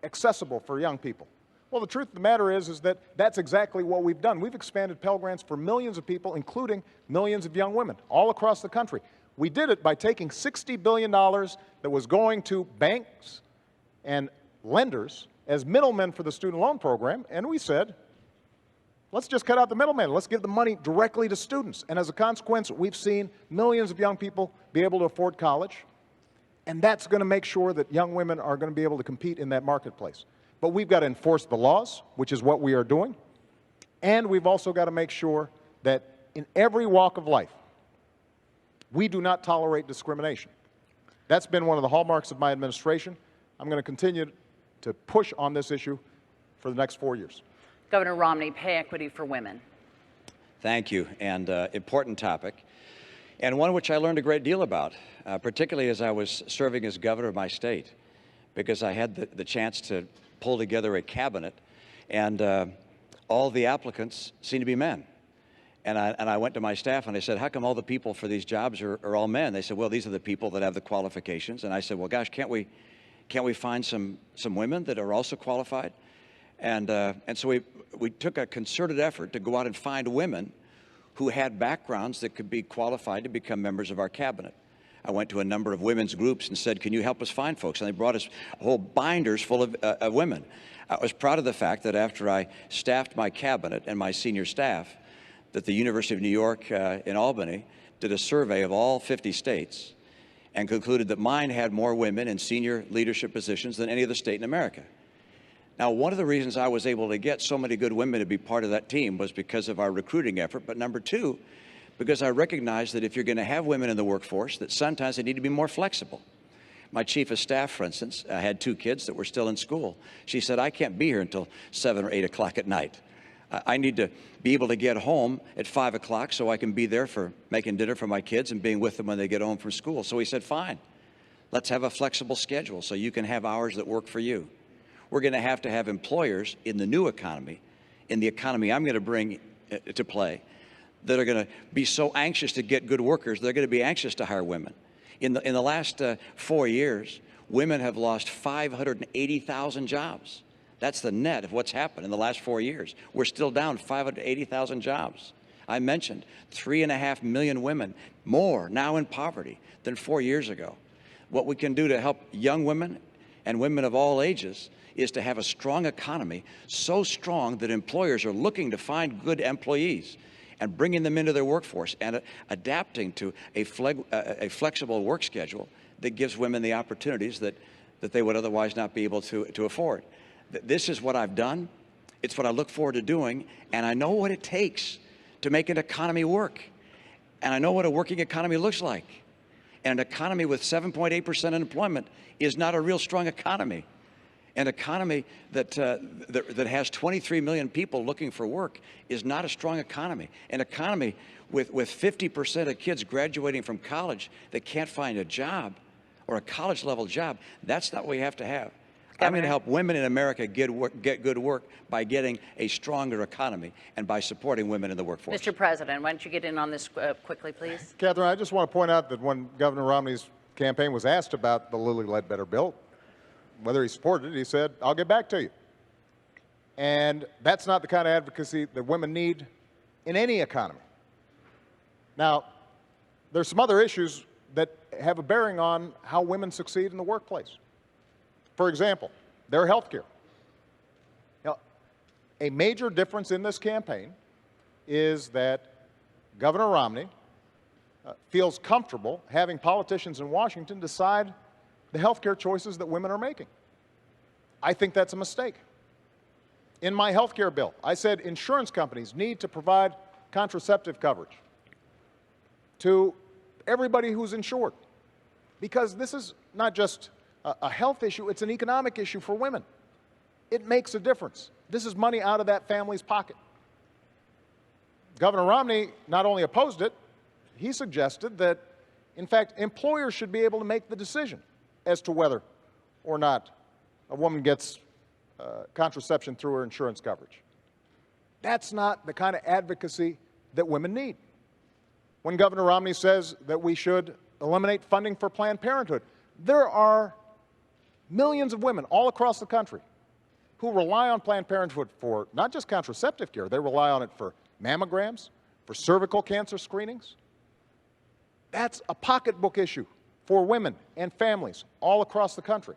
accessible for young people. Well, the truth of the matter is that that's exactly what we've done. We've expanded Pell Grants for millions of people, including millions of young women all across the country. We did it by taking $60 billion that was going to banks and lenders as middlemen for the student loan program, and we said, let's just cut out the middleman. Let's give the money directly to students. And as a consequence, we've seen millions of young people be able to afford college, and that's going to make sure that young women are going to be able to compete in that marketplace. But we've got to enforce the laws, which is what we are doing, and we've also got to make sure that in every walk of life, we do not tolerate discrimination. That's been one of the hallmarks of my administration. I'm going to continue to push on this issue for the next 4 years. Governor Romney, pay equity for women. Thank you, and important topic, and one which I learned a great deal about, particularly as I was serving as governor of my state, because I had the chance to pull together a cabinet, and all the applicants seemed to be men. And I went to my staff and I said, how come all the people for these jobs are all men? They said, well, these are the people that have the qualifications. And I said, well, gosh, can't we find some women that are also qualified? And so we took a concerted effort to go out and find women who had backgrounds that could be qualified to become members of our cabinet. I went to a number of women's groups and said, can you help us find folks? And they brought us whole binders full of women. I was proud of the fact that after I staffed my cabinet and my senior staff, that the University of New York in Albany did a survey of all 50 states and concluded that mine had more women in senior leadership positions than any other state in America. Now, one of the reasons I was able to get so many good women to be part of that team was because of our recruiting effort, but number two, because I recognized that if you're going to have women in the workforce, that sometimes they need to be more flexible. My chief of staff, for instance, had 2 kids that were still in school. She said, I can't be here until 7 or 8 o'clock at night. I need to be able to get home at 5 o'clock so I can be there for making dinner for my kids and being with them when they get home from school. So he said, fine, let's have a flexible schedule so you can have hours that work for you. We're going to have employers in the new economy, in the economy I'm going to bring to play, that are going to be so anxious to get good workers, they're going to be anxious to hire women. In the last 4 years, women have lost 580,000 jobs. That's the net of what's happened in the last 4 years. We're still down 580,000 jobs. I mentioned 3.5 million women more now in poverty than 4 years ago. What we can do to help young women and women of all ages is to have a strong economy, so strong that employers are looking to find good employees and bringing them into their workforce and adapting to a flexible work schedule that gives women the opportunities that they would otherwise not be able to afford. This is what I've done. It's what I look forward to doing, and I know what it takes to make an economy work. And I know what a working economy looks like. And an economy with 7.8% unemployment is not a real strong economy. An economy that has 23 million people looking for work is not a strong economy. An economy with 50% of kids graduating from college that can't find a job or a college-level job, that's not what we have to have. I'm going to help women in America get good work by getting a stronger economy and by supporting women in the workforce. Mr. President, why don't you get in on this quickly, please? Catherine, I just want to point out that when Governor Romney's campaign was asked about the Lilly Ledbetter bill, whether he supported it, he said, "I'll get back to you." And that's not the kind of advocacy that women need in any economy. Now, there's some other issues that have a bearing on how women succeed in the workplace. For example, their health care. Now, a major difference in this campaign is that Governor Romney feels comfortable having politicians in Washington decide the health care choices that women are making. I think that's a mistake. In my health care bill, I said insurance companies need to provide contraceptive coverage to everybody who's insured, because this is not just a health issue, it's an economic issue for women. It makes a difference. This is money out of that family's pocket. Governor Romney not only opposed it, he suggested that, in fact, employers should be able to make the decision as to whether or not a woman gets contraception through her insurance coverage. That's not the kind of advocacy that women need. When Governor Romney says that we should eliminate funding for Planned Parenthood, there are millions of women all across the country who rely on Planned Parenthood for not just contraceptive care, they rely on it for mammograms, for cervical cancer screenings. That's a pocketbook issue for women and families all across the country.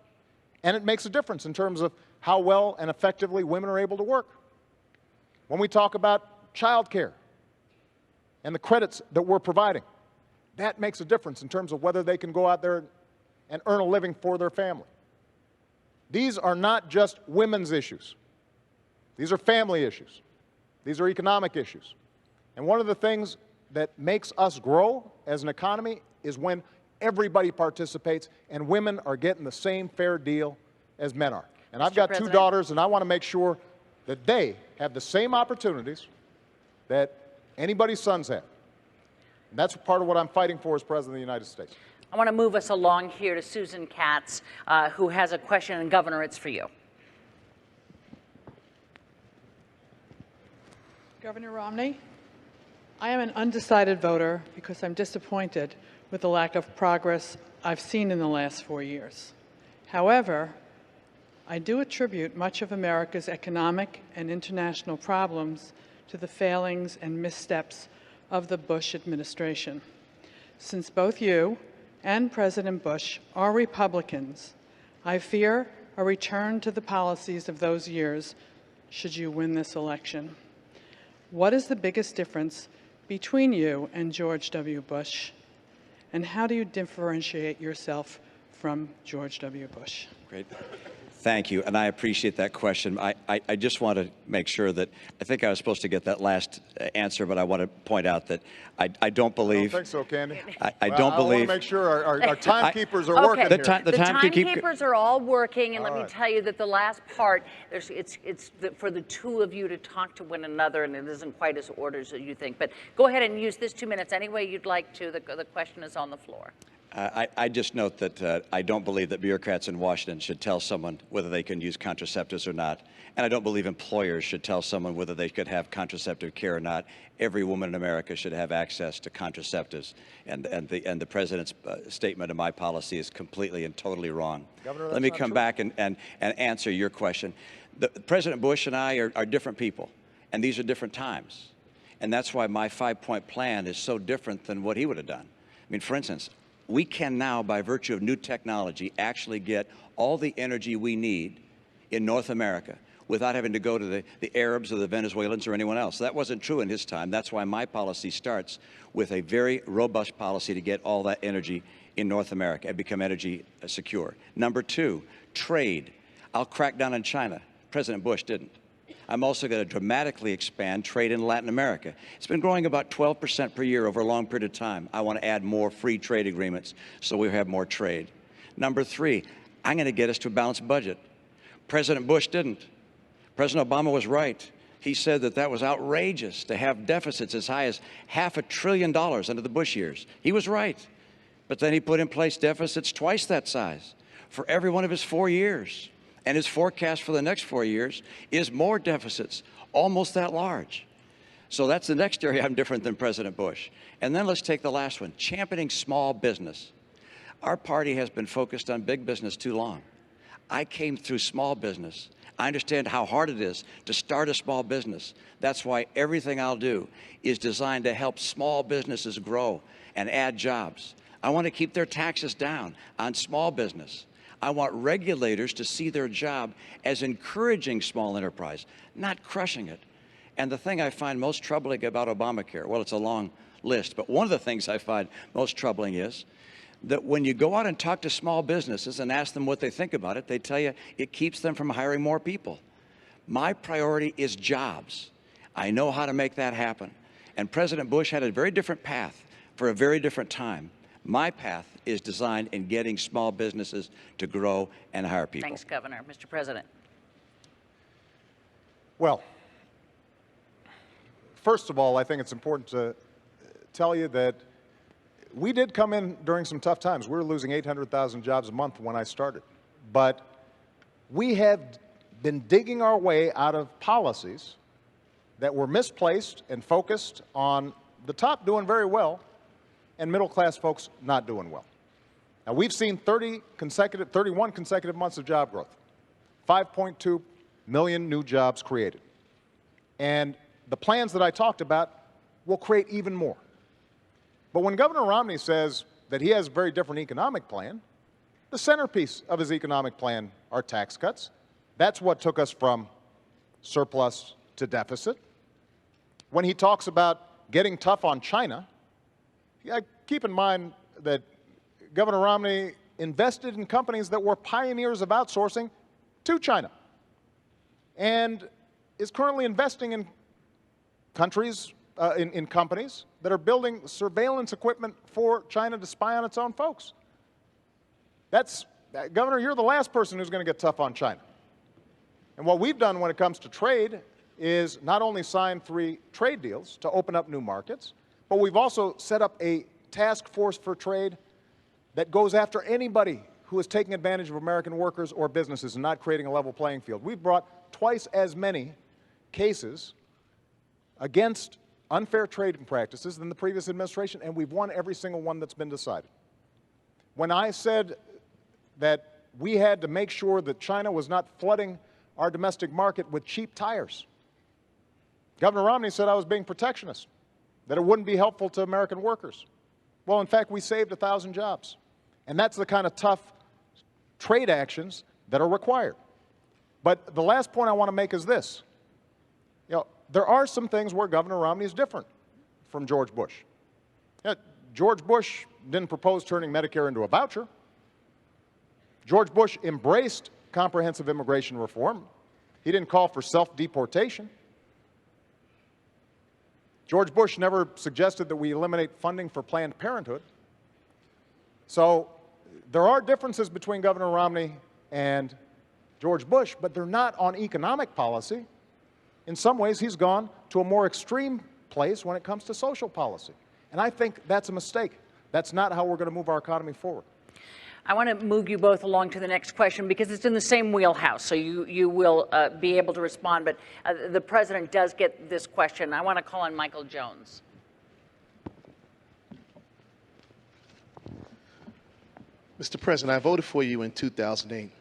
And it makes a difference in terms of how well and effectively women are able to work. When we talk about child care and the credits that we're providing, that makes a difference in terms of whether they can go out there and earn a living for their family. These are not just women's issues. These are family issues. These are economic issues. And one of the things that makes us grow as an economy is when everybody participates and women are getting the same fair deal as men are. And I've got two daughters, and I want to make sure that they have the same opportunities that anybody's sons have. And that's part of what I'm fighting for as President of the United States. I want to move us along here to Susan Katz, who has a question, and Governor, it's for you. Governor Romney, I am an undecided voter because I'm disappointed with the lack of progress I've seen in the last 4 years. However, I do attribute much of America's economic and international problems to the failings and missteps of the Bush administration. Since both you and President Bush are Republicans, I fear a return to the policies of those years should you win this election. What is the biggest difference between you and George W. Bush, and how do you differentiate yourself from George W. Bush? Great. Thank you, and I appreciate that question. I just want to make sure that, I think I was supposed to get that last answer, but I want to point out that I don't believe. I don't think so, Candy. I don't believe. I want to make sure our timekeepers are working Okay. here. The timekeepers are all working, and let me tell you that the last part, it's for the two of you to talk to one another, and it isn't quite as ordered as you think. But go ahead and use this 2 minutes any way you'd like to. The question is on the floor. I just note that I don't believe that bureaucrats in Washington should tell someone whether they can use contraceptives or not. And I don't believe employers should tell someone whether they could have contraceptive care or not. Every woman in America should have access to contraceptives. And the president's statement of my policy is completely and totally wrong. Governor, let me that's not come true. back and answer your question. President Bush and I are different people, and these are different times. And that's why my 5-point plan is so different than what he would have done. I mean, for instance, we can now, by virtue of new technology, actually get all the energy we need in North America without having to go to the Arabs or the Venezuelans or anyone else. That wasn't true in his time. That's why my policy starts with a very robust policy to get all that energy in North America and become energy secure. Number 2, trade. I'll crack down on China. President Bush didn't. I'm also going to dramatically expand trade in Latin America. It's been growing about 12% per year over a long period of time. I want to add more free trade agreements so we have more trade. Number 3, I'm going to get us to a balanced budget. President Bush didn't. President Obama was right. He said that that was outrageous to have deficits as high as $500 billion under the Bush years. He was right. But then he put in place deficits twice that size for every one of his 4 years. And his forecast for the next 4 years is more deficits, almost that large. So that's the next area I'm different than President Bush. And then let's take the last one, championing small business. Our party has been focused on big business too long. I came through small business. I understand how hard it is to start a small business. That's why everything I'll do is designed to help small businesses grow and add jobs. I want to keep their taxes down on small business. I want regulators to see their job as encouraging small enterprise, not crushing it. And the thing I find most troubling about Obamacare, well, it's a long list, but one of the things I find most troubling is that when you go out and talk to small businesses and ask them what they think about it, they tell you it keeps them from hiring more people. My priority is jobs. I know how to make that happen. And President Bush had a very different path for a very different time. My path is designed in getting small businesses to grow and hire people. Thanks, Governor. Mr. President. Well, first of all, I think it's important to tell you that we did come in during some tough times. We were losing 800,000 jobs a month when I started. But we have been digging our way out of policies that were misplaced and focused on the top doing very well and middle-class folks not doing well. Now, we've seen 31 consecutive months of job growth, 5.2 million new jobs created. And the plans that I talked about will create even more. But when Governor Romney says that he has a very different economic plan, the centerpiece of his economic plan are tax cuts. That's what took us from surplus to deficit. When he talks about getting tough on China, keep in mind that Governor Romney invested in companies that were pioneers of outsourcing to China and is currently investing in countries, in companies that are building surveillance equipment for China to spy on its own folks. Governor, you're the last person who's going to get tough on China. And what we've done when it comes to trade is not only sign 3 trade deals to open up new markets, but we've also set up a task force for trade that goes after anybody who is taking advantage of American workers or businesses and not creating a level playing field. We've brought twice as many cases against unfair trading practices than the previous administration, and we've won every single one that's been decided. When I said that we had to make sure that China was not flooding our domestic market with cheap tires, Governor Romney said I was being protectionist, that it wouldn't be helpful to American workers. Well, in fact, we saved 1,000 jobs. And that's the kind of tough trade actions that are required. But the last point I want to make is this. There are some things where Governor Romney is different from George Bush. George Bush didn't propose turning Medicare into a voucher. George Bush embraced comprehensive immigration reform. He didn't call for self-deportation. George Bush never suggested that we eliminate funding for Planned Parenthood. So there are differences between Governor Romney and George Bush, but they're not on economic policy. In some ways, he's gone to a more extreme place when it comes to social policy. And I think that's a mistake. That's not how we're going to move our economy forward. I want to move you both along to the next question because it's in the same wheelhouse, so you will be able to respond. But the president does get this question. I want to call on Michael Jones. Mr. President, I voted for you in 2008.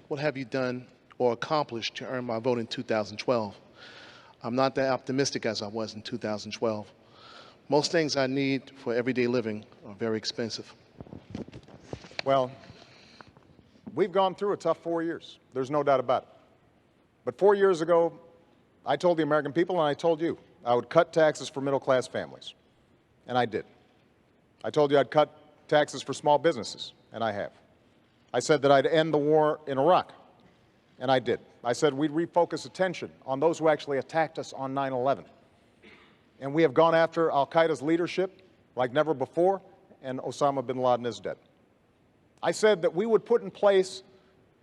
What have you done or accomplished to earn my vote in 2012? I'm not that optimistic as I was in 2012. Most things I need for everyday living are very expensive. Well, we've gone through a tough 4 years. There's no doubt about it. But 4 years ago, I told the American people, and I told you, I would cut taxes for middle-class families. And I did. I told you I'd cut taxes for small businesses, and I have. I said that I'd end the war in Iraq, and I did. I said we'd refocus attention on those who actually attacked us on 9/11. And we have gone after al-Qaeda's leadership like never before, and Osama bin Laden is dead. I said that we would put in place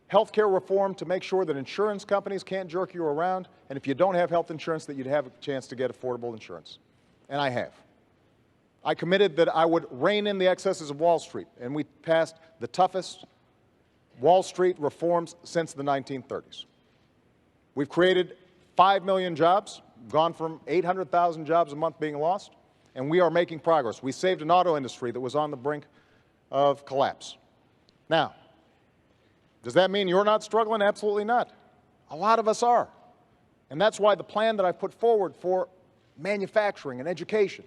health care reform to make sure that insurance companies can't jerk you around, and if you don't have health insurance, that you'd have a chance to get affordable insurance. And I have. I committed that I would rein in the excesses of Wall Street, and we passed the toughest Wall Street reforms since the 1930s. We've created 5 million jobs, gone from 800,000 jobs a month being lost, and we are making progress. We saved an auto industry that was on the brink of collapse. Now, does that mean you're not struggling? Absolutely not. A lot of us are. And that's why the plan that I've put forward for manufacturing and education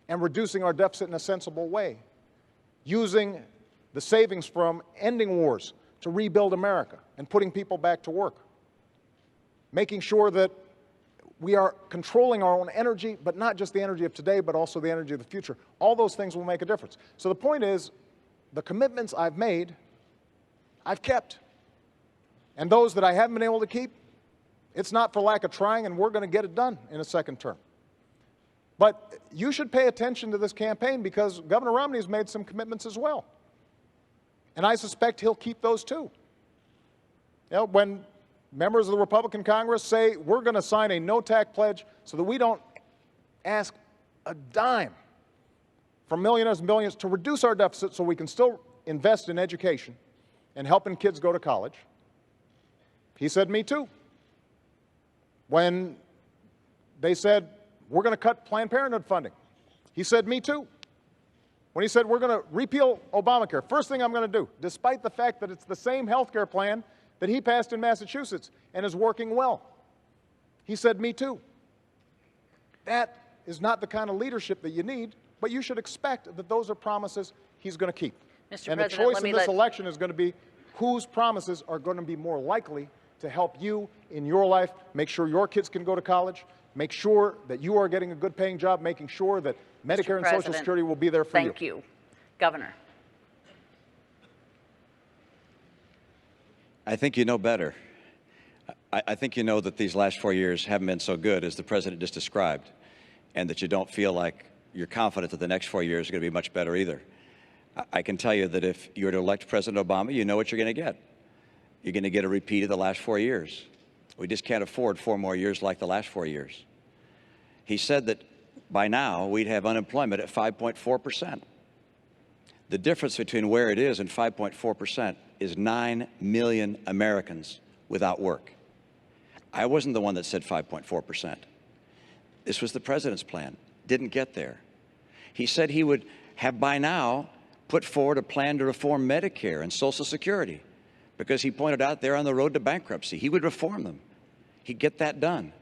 and reducing our deficit in a sensible way, using the savings from ending wars to rebuild America and putting people back to work, making sure that we are controlling our own energy, but not just the energy of today, but also the energy of the future. All those things will make a difference. So the point is, the commitments I've made, I've kept. And those that I haven't been able to keep, it's not for lack of trying, and we're going to get it done in a second term. But you should pay attention to this campaign because Governor Romney has made some commitments as well. And I suspect he'll keep those too. You know, when members of the Republican Congress say we're going to sign a no-tax pledge so that we don't ask a dime from millionaires and billionaires to reduce our deficit so we can still invest in education and helping kids go to college, he said, me too. When they said, we're going to cut Planned Parenthood funding, he said, me too. When he said, we're going to repeal Obamacare, first thing I'm going to do, despite the fact that it's the same health care plan that he passed in Massachusetts and is working well, he said, me too. That is not the kind of leadership that you need, but you should expect that those are promises he's going to keep. Mr. And the President, choice in this election is going to be whose promises are going to be more likely to help you in your life, make sure your kids can go to college, make sure that you are getting a good paying job, making sure that Medicare and Social Security will be there for you. Thank you. Governor. I think you know better. I think you know that these last 4 years haven't been so good as the president just described, and that you don't feel like you're confident that the next 4 years are going to be much better either. I can tell you that if you were to elect President Obama, you know what you're going to get. You're going to get a repeat of the last 4 years. We just can't afford 4 more years like the last 4 years. He said that by now we'd have unemployment at 5.4%. The difference between where it is and 5.4% is 9 million Americans without work. I wasn't the one that said 5.4%. This was the president's plan. Didn't get there. He said he would have by now put forward a plan to reform Medicare and Social Security because he pointed out they're on the road to bankruptcy. He would reform them. He'd get that done.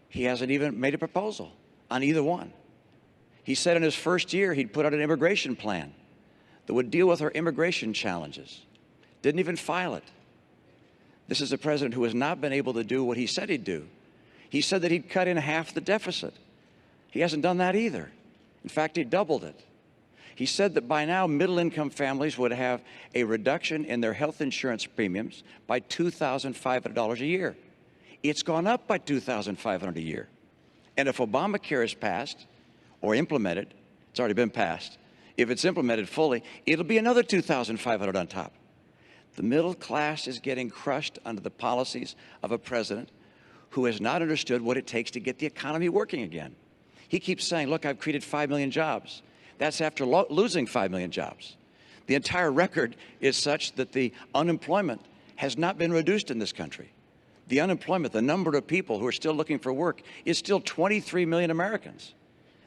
He hasn't even made a proposal on either one. He said in his first year he'd put out an immigration plan that would deal with our immigration challenges. Didn't even file it. This is a president who has not been able to do what he said he'd do. He said that he'd cut in half the deficit. He hasn't done that either. In fact, he doubled it. He said that by now middle-income families would have a reduction in their health insurance premiums by $2,500 a year. It's gone up by $2,500 a year. And if Obamacare is passed or implemented, it's already been passed, if it's implemented fully, it'll be another $2,500 on top. The middle class is getting crushed under the policies of a president who has not understood what it takes to get the economy working again. He keeps saying, look, I've created 5 million jobs. That's after losing 5 million jobs. The entire record is such that the unemployment has not been reduced in this country. The unemployment, the number of people who are still looking for work, is still 23 million Americans.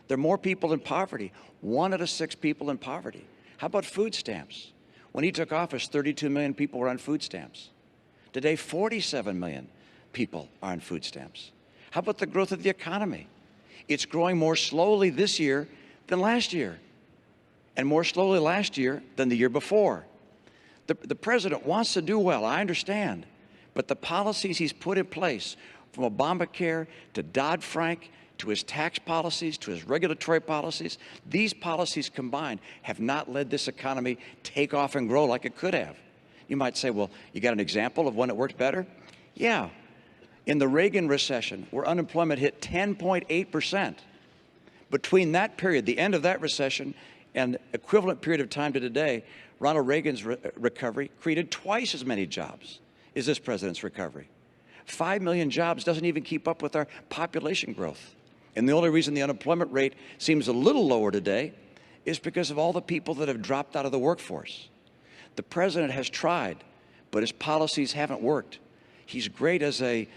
There are more people in poverty, 1 out of 6 people in poverty. How about food stamps? When he took office, 32 million people were on food stamps. Today, 47 million people are on food stamps. How about the growth of the economy? It's growing more slowly this year than last year, and more slowly last year than the year before. The president wants to do well, I understand, but the policies he's put in place, from Obamacare to Dodd-Frank, to his tax policies, to his regulatory policies, these policies combined have not led this economy take off and grow like it could have. You might say, well, you got an example of when it worked better? Yeah. In the Reagan recession, where unemployment hit 10.8%, between that period, the end of that recession, and equivalent period of time to today, Ronald Reagan's recovery created twice as many jobs as this president's recovery. 5 million jobs doesn't even keep up with our population growth. And the only reason the unemployment rate seems a little lower today is because of all the people that have dropped out of the workforce. The president has tried, but his policies haven't worked. He's great as a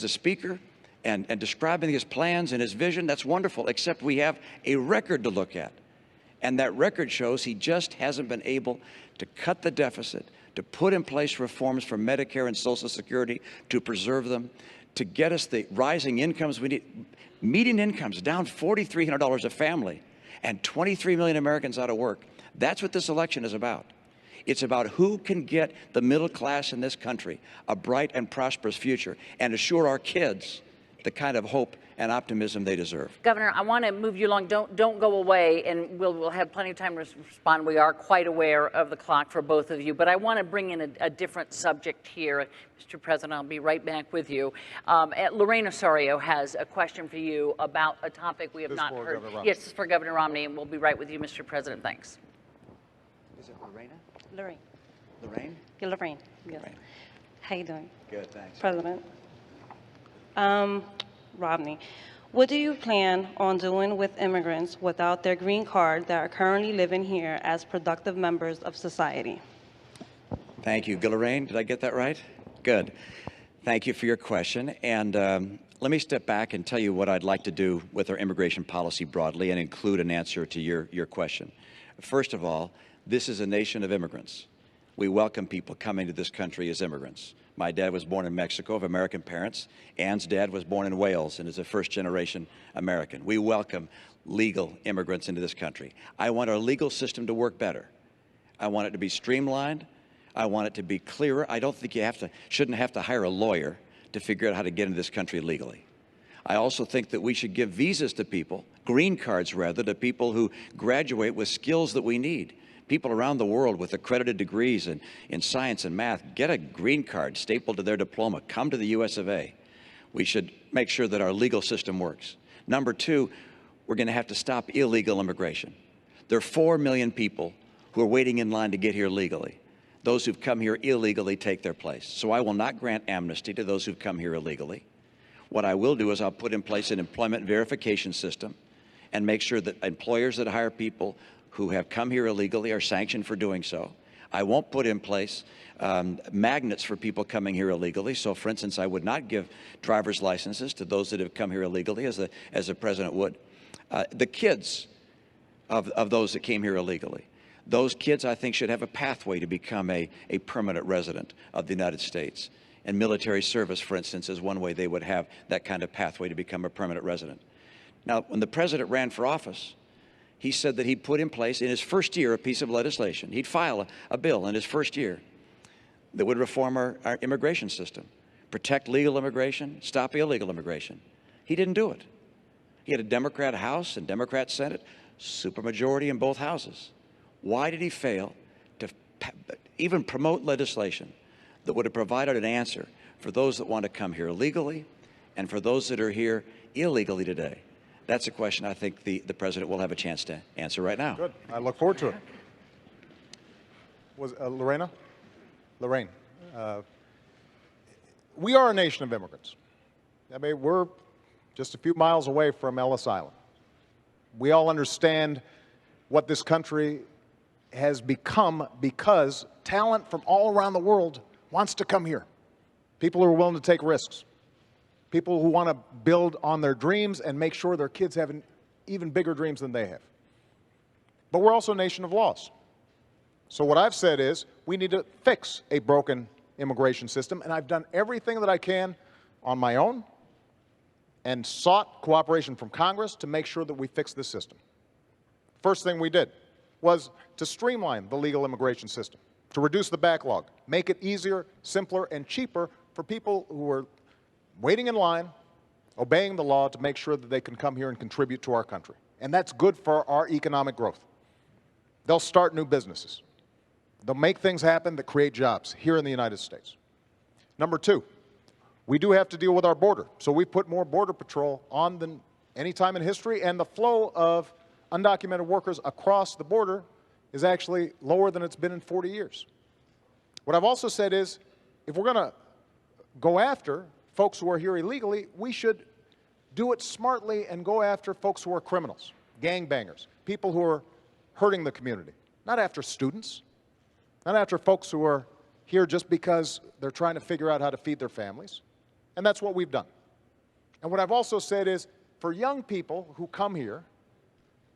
speaker and describing his plans and his vision. That's wonderful, except we have a record to look at. And that record shows he just hasn't been able to cut the deficit, to put in place reforms for Medicare and Social Security, to preserve them, to get us the rising incomes we need. Median incomes down $4,300 a family, and 23 million Americans out of work. That's what this election is about. It's about who can get the middle class in this country a bright and prosperous future and assure our kids the kind of hope and optimism they deserve. Governor, I want to move you along. Don't go away, and we'll have plenty of time to respond. We are quite aware of the clock for both of you, but I want to bring in a different subject here. Mr. President, I'll be right back with you. Lorraine Osorio has a question for you about a topic we have not heard. Yes, this is for Governor Romney, and we'll be right with you, Mr. President. Thanks. Is it Lorena? Lorraine. Lorraine? Yeah, Lorraine. Yeah. Lorraine. How you doing? Good, thanks. President. Romney, what do you plan on doing with immigrants without their green card that are currently living here as productive members of society? Thank you. Lorraine, did I get that right? Good. Thank you for your question. And let me step back and tell you what I'd like to do with our immigration policy broadly and include an answer to your question. First of all, this is a nation of immigrants. We welcome people coming to this country as immigrants. My dad was born in Mexico of American parents. Ann's dad was born in Wales and is a first-generation American. We welcome legal immigrants into this country. I want our legal system to work better. I want it to be streamlined. I want it to be clearer. I don't think you shouldn't have to hire a lawyer to figure out how to get into this country legally. I also think that we should give visas to people, green cards rather, to people who graduate with skills that we need. People around the world with accredited degrees in science and math get a green card stapled to their diploma. Come to the US of A. We should make sure that our legal system works. Number two, we're going to have to stop illegal immigration. There are 4 million people who are waiting in line to get here legally. Those who've come here illegally take their place. So I will not grant amnesty to those who've come here illegally. What I will do is I'll put in place an employment verification system and make sure that employers that hire people who have come here illegally are sanctioned for doing so. I won't put in place magnets for people coming here illegally. So, for instance, I would not give driver's licenses to those that have come here illegally, as the president would. The kids of those that came here illegally, those kids, I think, should have a pathway to become a permanent resident of the United States. And military service, for instance, is one way they would have that kind of pathway to become a permanent resident. Now, when the president ran for office, he said that he'd put in place in his first year a piece of legislation. He'd file a bill in his first year that would reform our immigration system, protect legal immigration, stop illegal immigration. He didn't do it. He had a Democrat House and Democrat Senate, supermajority in both houses. Why did he fail to even promote legislation that would have provided an answer for those that want to come here legally and for those that are here illegally today? That's a question I think the president will have a chance to answer right now. Good. I look forward to it. Was Lorraine, we are a nation of immigrants. I mean, we're just a few miles away from Ellis Island. We all understand what this country has become because talent from all around the world wants to come here. People who are willing to take risks. People who want to build on their dreams and make sure their kids have even bigger dreams than they have. But we're also a nation of laws. So what I've said is we need to fix a broken immigration system, and I've done everything that I can on my own and sought cooperation from Congress to make sure that we fix this system. First thing we did was to streamline the legal immigration system, to reduce the backlog, make it easier, simpler, and cheaper for people who are waiting in line, obeying the law to make sure that they can come here and contribute to our country. And that's good for our economic growth. They'll start new businesses. They'll make things happen that create jobs here in the United States. Number two, we do have to deal with our border. So we put more Border Patrol on than any time in history, and the flow of undocumented workers across the border is actually lower than it's been in 40 years. What I've also said is, if we're going to go after folks who are here illegally, we should do it smartly and go after folks who are criminals, gangbangers, people who are hurting the community, not after students, not after folks who are here just because they're trying to figure out how to feed their families. And that's what we've done. And what I've also said is, for young people who come here,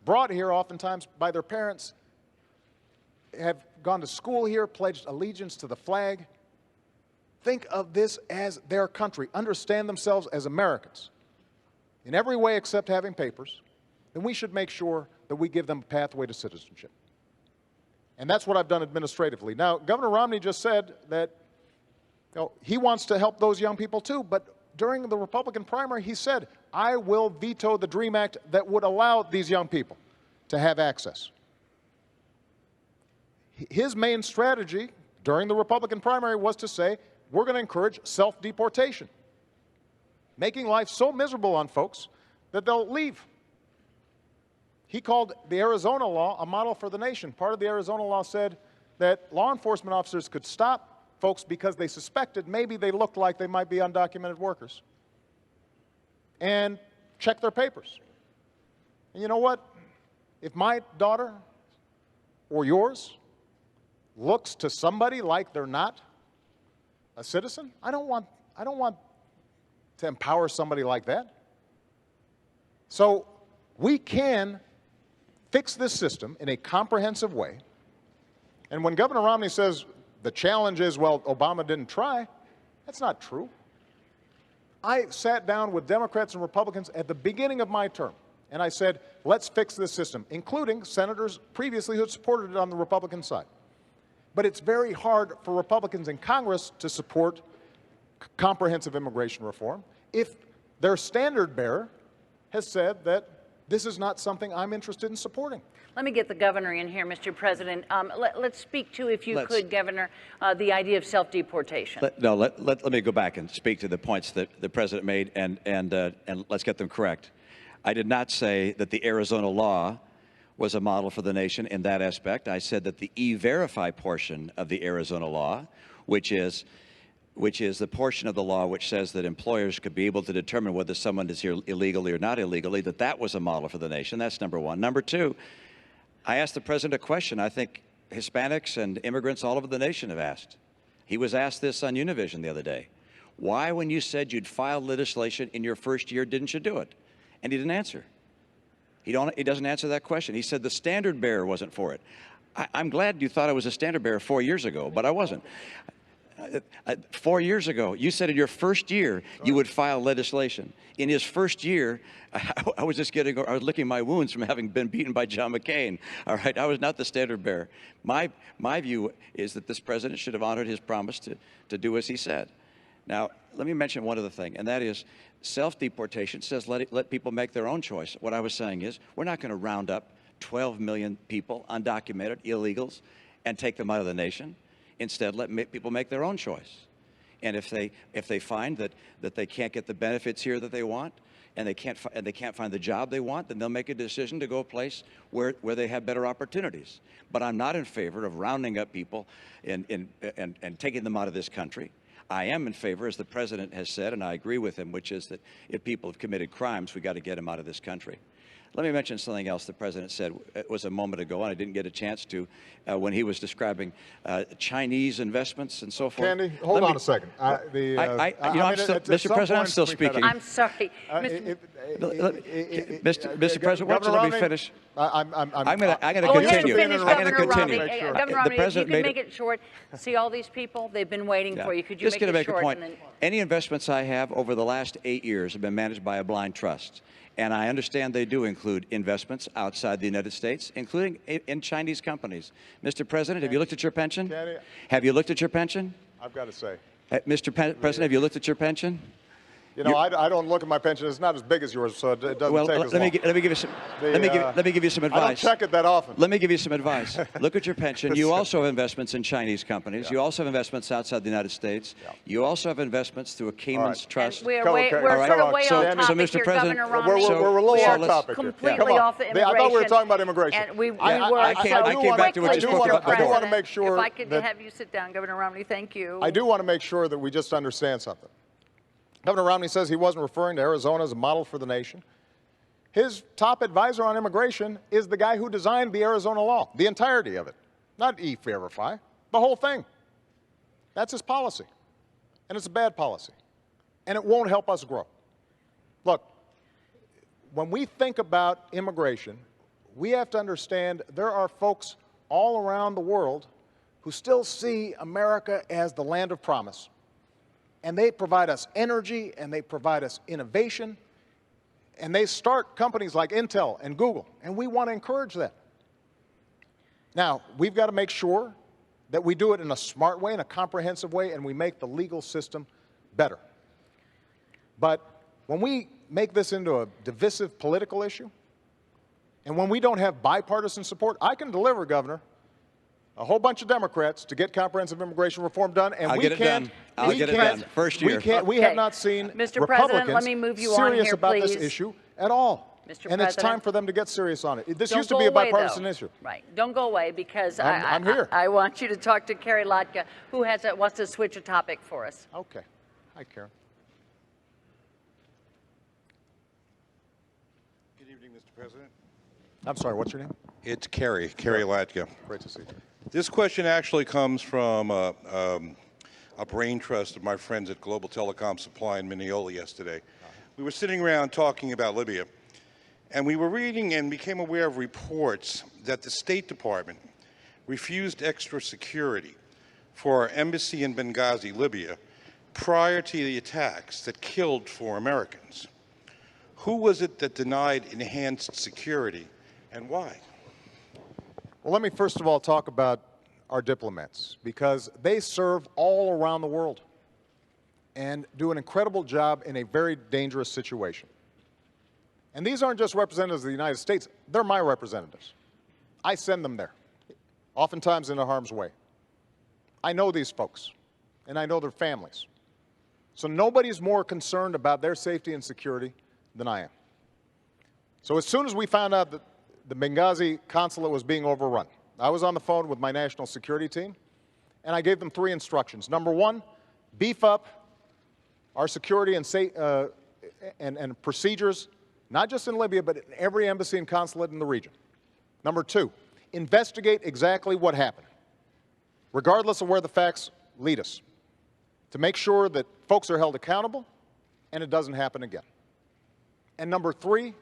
brought here oftentimes by their parents, have gone to school here, pledged allegiance to the flag, think of this as their country, understand themselves as Americans in every way except having papers, then we should make sure that we give them a pathway to citizenship. And that's what I've done administratively. Now, Governor Romney just said that he wants to help those young people too, but during the Republican primary, he said, I will veto the DREAM Act that would allow these young people to have access. His main strategy during the Republican primary was to say, we're going to encourage self-deportation, making life so miserable on folks that they'll leave. He called the Arizona law a model for the nation. Part of the Arizona law said that law enforcement officers could stop folks because they suspected maybe they looked like they might be undocumented workers and check their papers. And you know what? If my daughter or yours looks to somebody like they're not a citizen, I don't want to empower somebody like that. So we can fix this system in a comprehensive way. And when Governor Romney says the challenge is, well, Obama didn't try, that's not true. I sat down with Democrats and Republicans at the beginning of my term, and I said, let's fix this system, including senators previously who had supported it on the Republican side. But it's very hard for Republicans in Congress to support comprehensive immigration reform if their standard bearer has said that this is not something I'm interested in supporting. Let me get the governor in here, Mr. President. Let's speak to, if you could, Governor, the idea of self-deportation. Let me go back and speak to the points that the president made, and let's get them correct. I did not say that the Arizona law was a model for the nation in that aspect. I said that the E-Verify portion of the Arizona law, which is the portion of the law which says that employers could be able to determine whether someone is here illegally or not illegally, that was a model for the nation. That's number one. Number two, I asked the president a question I think Hispanics and immigrants all over the nation have asked. He was asked this on Univision the other day. Why, when you said you'd file legislation in your first year, didn't you do it? And he didn't answer. He doesn't answer that question. He said the standard bearer wasn't for it. I'm glad you thought I was a standard bearer 4 years ago, but I wasn't. 4 years ago, you said in your first year you would file legislation. In his first year, I was licking my wounds from having been beaten by John McCain. All right, I was not the standard bearer. My view is that this president should have honored his promise to do as he said. Now, let me mention one other thing, and that is self-deportation says let people make their own choice. What I was saying is we're not going to round up 12 million people, undocumented, illegals, and take them out of the nation. Instead, let people make their own choice. And if they find that they can't get the benefits here that they want, and they can't find the job they want, then they'll make a decision to go a place where they have better opportunities. But I'm not in favor of rounding up people and taking them out of this country. I am in favor, as the president has said, and I agree with him, which is that if people have committed crimes, we got to get them out of this country. Let me mention something else the President said. It was a moment ago, and I didn't get a chance to when he was describing Chinese investments and so forth. Candy, hold on a second. Mr. President, I'm still speaking. I'm sorry. Mr. President, why don't you let me finish? I'm going to Go ahead continue. and finish, I'm going to Governor continue. Romney. Governor Romney, if you could make it short. See all these people? They've been waiting for you. Could you Just make going to it make a short? point. Any investments I have over the last 8 years have been managed by a blind trust. And I understand they do include investments outside the United States, including in Chinese companies. Mr. President, have you looked at your pension? Have you looked at your pension? I've got to say. Mr. President, have you looked at your pension? You know, I don't look at my pension. It's not as big as yours, so it doesn't take as long. Let me give you some. Let me give you some advice. I don't check it that often. Let me give you some advice. Look at your pension. You also have investments in Chinese companies. You also have investments outside the United States. You also have investments through a Cayman's trust. And we're sort of way off topic so, Mr. here, President, Governor Romney. We're a little off topic. Completely off the immigration. I thought we were talking about immigration. And we were. I came back to what you spoke about I do before. want to make sure. If I could have you sit down, Governor Romney, thank you. I do want to make sure that we just understand something. Governor Romney says he wasn't referring to Arizona as a model for the nation. His top advisor on immigration is the guy who designed the Arizona law, the entirety of it, not E-Verify, the whole thing. That's his policy, and it's a bad policy, and it won't help us grow. Look, when we think about immigration, we have to understand there are folks all around the world who still see America as the land of promise. And they provide us energy, and they provide us innovation, and they start companies like Intel and Google, and we want to encourage that. Now, we've got to make sure that we do it in a smart way, in a comprehensive way, and we make the legal system better. But when we make this into a divisive political issue, and when we don't have bipartisan support, I can deliver, Governor, a whole bunch of Democrats to get comprehensive immigration reform done, and I'll get it done. I'll get it done. First year. We have not seen Mr. President, Republicans let me move you on serious here, about please. this issue at all. Mr. And it's President, time for them to get serious on it. This don't used to go be a away, bipartisan though. issue. Right. Don't go away because I'm here. I want you to talk to Carrie Lotka, who wants to switch a topic for us. Okay. Hi, Karen. Good evening, Mr. President. I'm sorry, what's your name? It's Carrie Latka. Great to see you. This question actually comes from a brain trust of my friends at Global Telecom Supply in Mineola yesterday. We were sitting around talking about Libya, and we were reading and became aware of reports that the State Department refused extra security for our embassy in Benghazi, Libya, prior to the attacks that killed 4 Americans. Who was it that denied enhanced security, and why? Well, let me first of all talk about our diplomats, because they serve all around the world and do an incredible job in a very dangerous situation. And these aren't just representatives of the United States, they're my representatives. I send them there, oftentimes into harm's way. I know these folks, and I know their families. So nobody's more concerned about their safety and security than I am. So as soon as we found out that the Benghazi consulate was being overrun, I was on the phone with my national security team, and I gave them 3 instructions. Number 1, beef up our security and procedures, not just in Libya, but in every embassy and consulate in the region. Number 2, investigate exactly what happened, regardless of where the facts lead us, to make sure that folks are held accountable and it doesn't happen again. And number 3,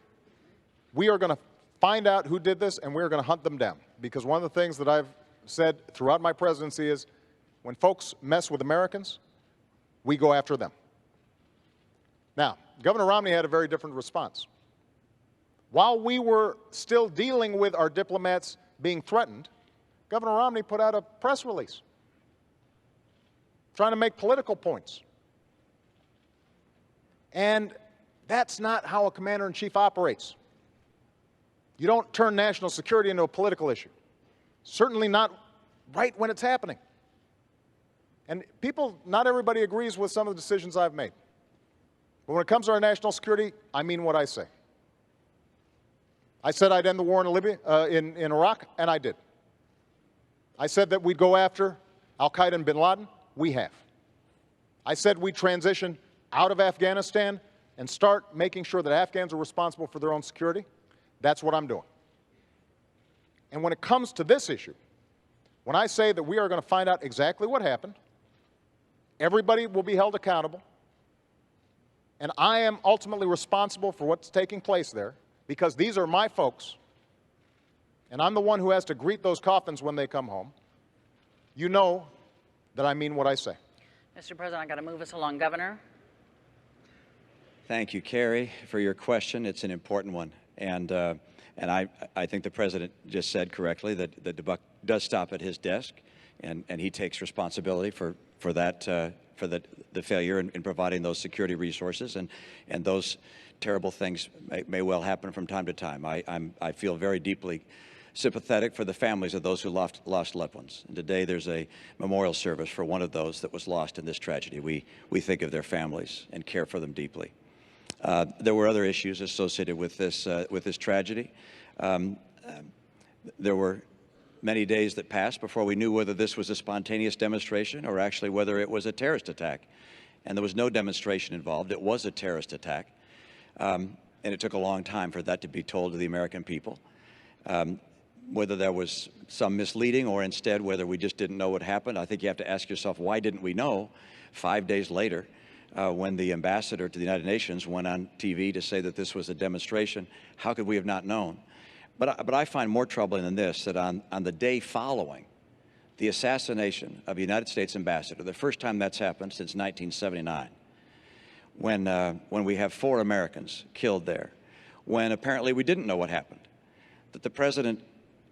we are going to find out who did this, and we're going to hunt them down. Because one of the things that I've said throughout my presidency is when folks mess with Americans, we go after them. Now, Governor Romney had a very different response. While we were still dealing with our diplomats being threatened, Governor Romney put out a press release trying to make political points. And that's not how a commander-in-chief operates. You don't turn national security into a political issue. Certainly not right when it's happening. And not everybody agrees with some of the decisions I've made. But when it comes to our national security, I mean what I say. I said I'd end the war in Libya, in Iraq, and I did. I said that we'd go after al-Qaeda and bin Laden. We have. I said we'd transition out of Afghanistan and start making sure that Afghans are responsible for their own security. That's what I'm doing. And when it comes to this issue, when I say that we are going to find out exactly what happened, everybody will be held accountable, and I am ultimately responsible for what's taking place there because these are my folks, and I'm the one who has to greet those coffins when they come home. You know that I mean what I say. Mr. President, I got to move us along. Governor? Thank you, Carrie, for your question. It's an important one. And I think the President just said correctly that the buck does stop at his desk, and he takes responsibility for the failure in providing those security resources, and those terrible things may well happen from time to time. I feel very deeply sympathetic for the families of those who lost loved ones. And today there's a memorial service for one of those that was lost in this tragedy. We think of their families and care for them deeply. There were other issues associated with this tragedy. There were many days that passed before we knew whether this was a spontaneous demonstration or actually whether it was a terrorist attack. And there was no demonstration involved. It was a terrorist attack. And it took a long time for that to be told to the American people. Whether there was some misleading or instead whether we just didn't know what happened, I think you have to ask yourself, why didn't we know 5 days later when the ambassador to the United Nations went on TV to say that this was a demonstration? How could we have not known? But I find more troubling than this, that on the day following the assassination of a United States ambassador, the first time that's happened since 1979, when we have 4 Americans killed there, when apparently we didn't know what happened, that the President,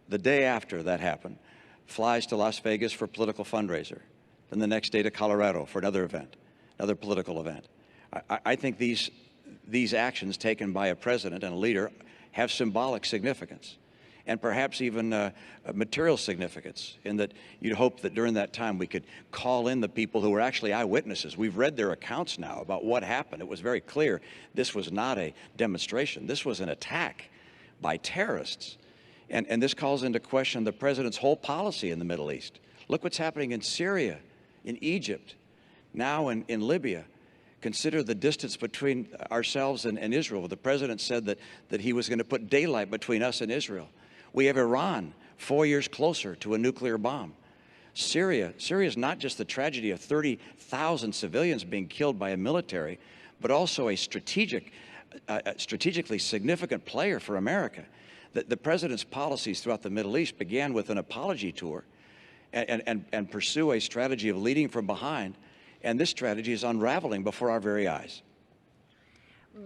the day after that happened, flies to Las Vegas for a political fundraiser, then the next day to Colorado for another event, another political event. I think these actions taken by a president and a leader have symbolic significance, and perhaps even a material significance, in that you'd hope that during that time we could call in the people who were actually eyewitnesses. We've read their accounts now about what happened. It was very clear this was not a demonstration. This was an attack by terrorists. And this calls into question the President's whole policy in the Middle East. Look what's happening in Syria, in Egypt, now in Libya. Consider the distance between ourselves and Israel. The President said that he was going to put daylight between us and Israel. We have Iran 4 years closer to a nuclear bomb. Syria is not just the tragedy of 30,000 civilians being killed by a military, but also a strategically significant player for America. The President's policies throughout the Middle East began with an apology tour and pursue a strategy of leading from behind. And this strategy is unraveling before our very eyes.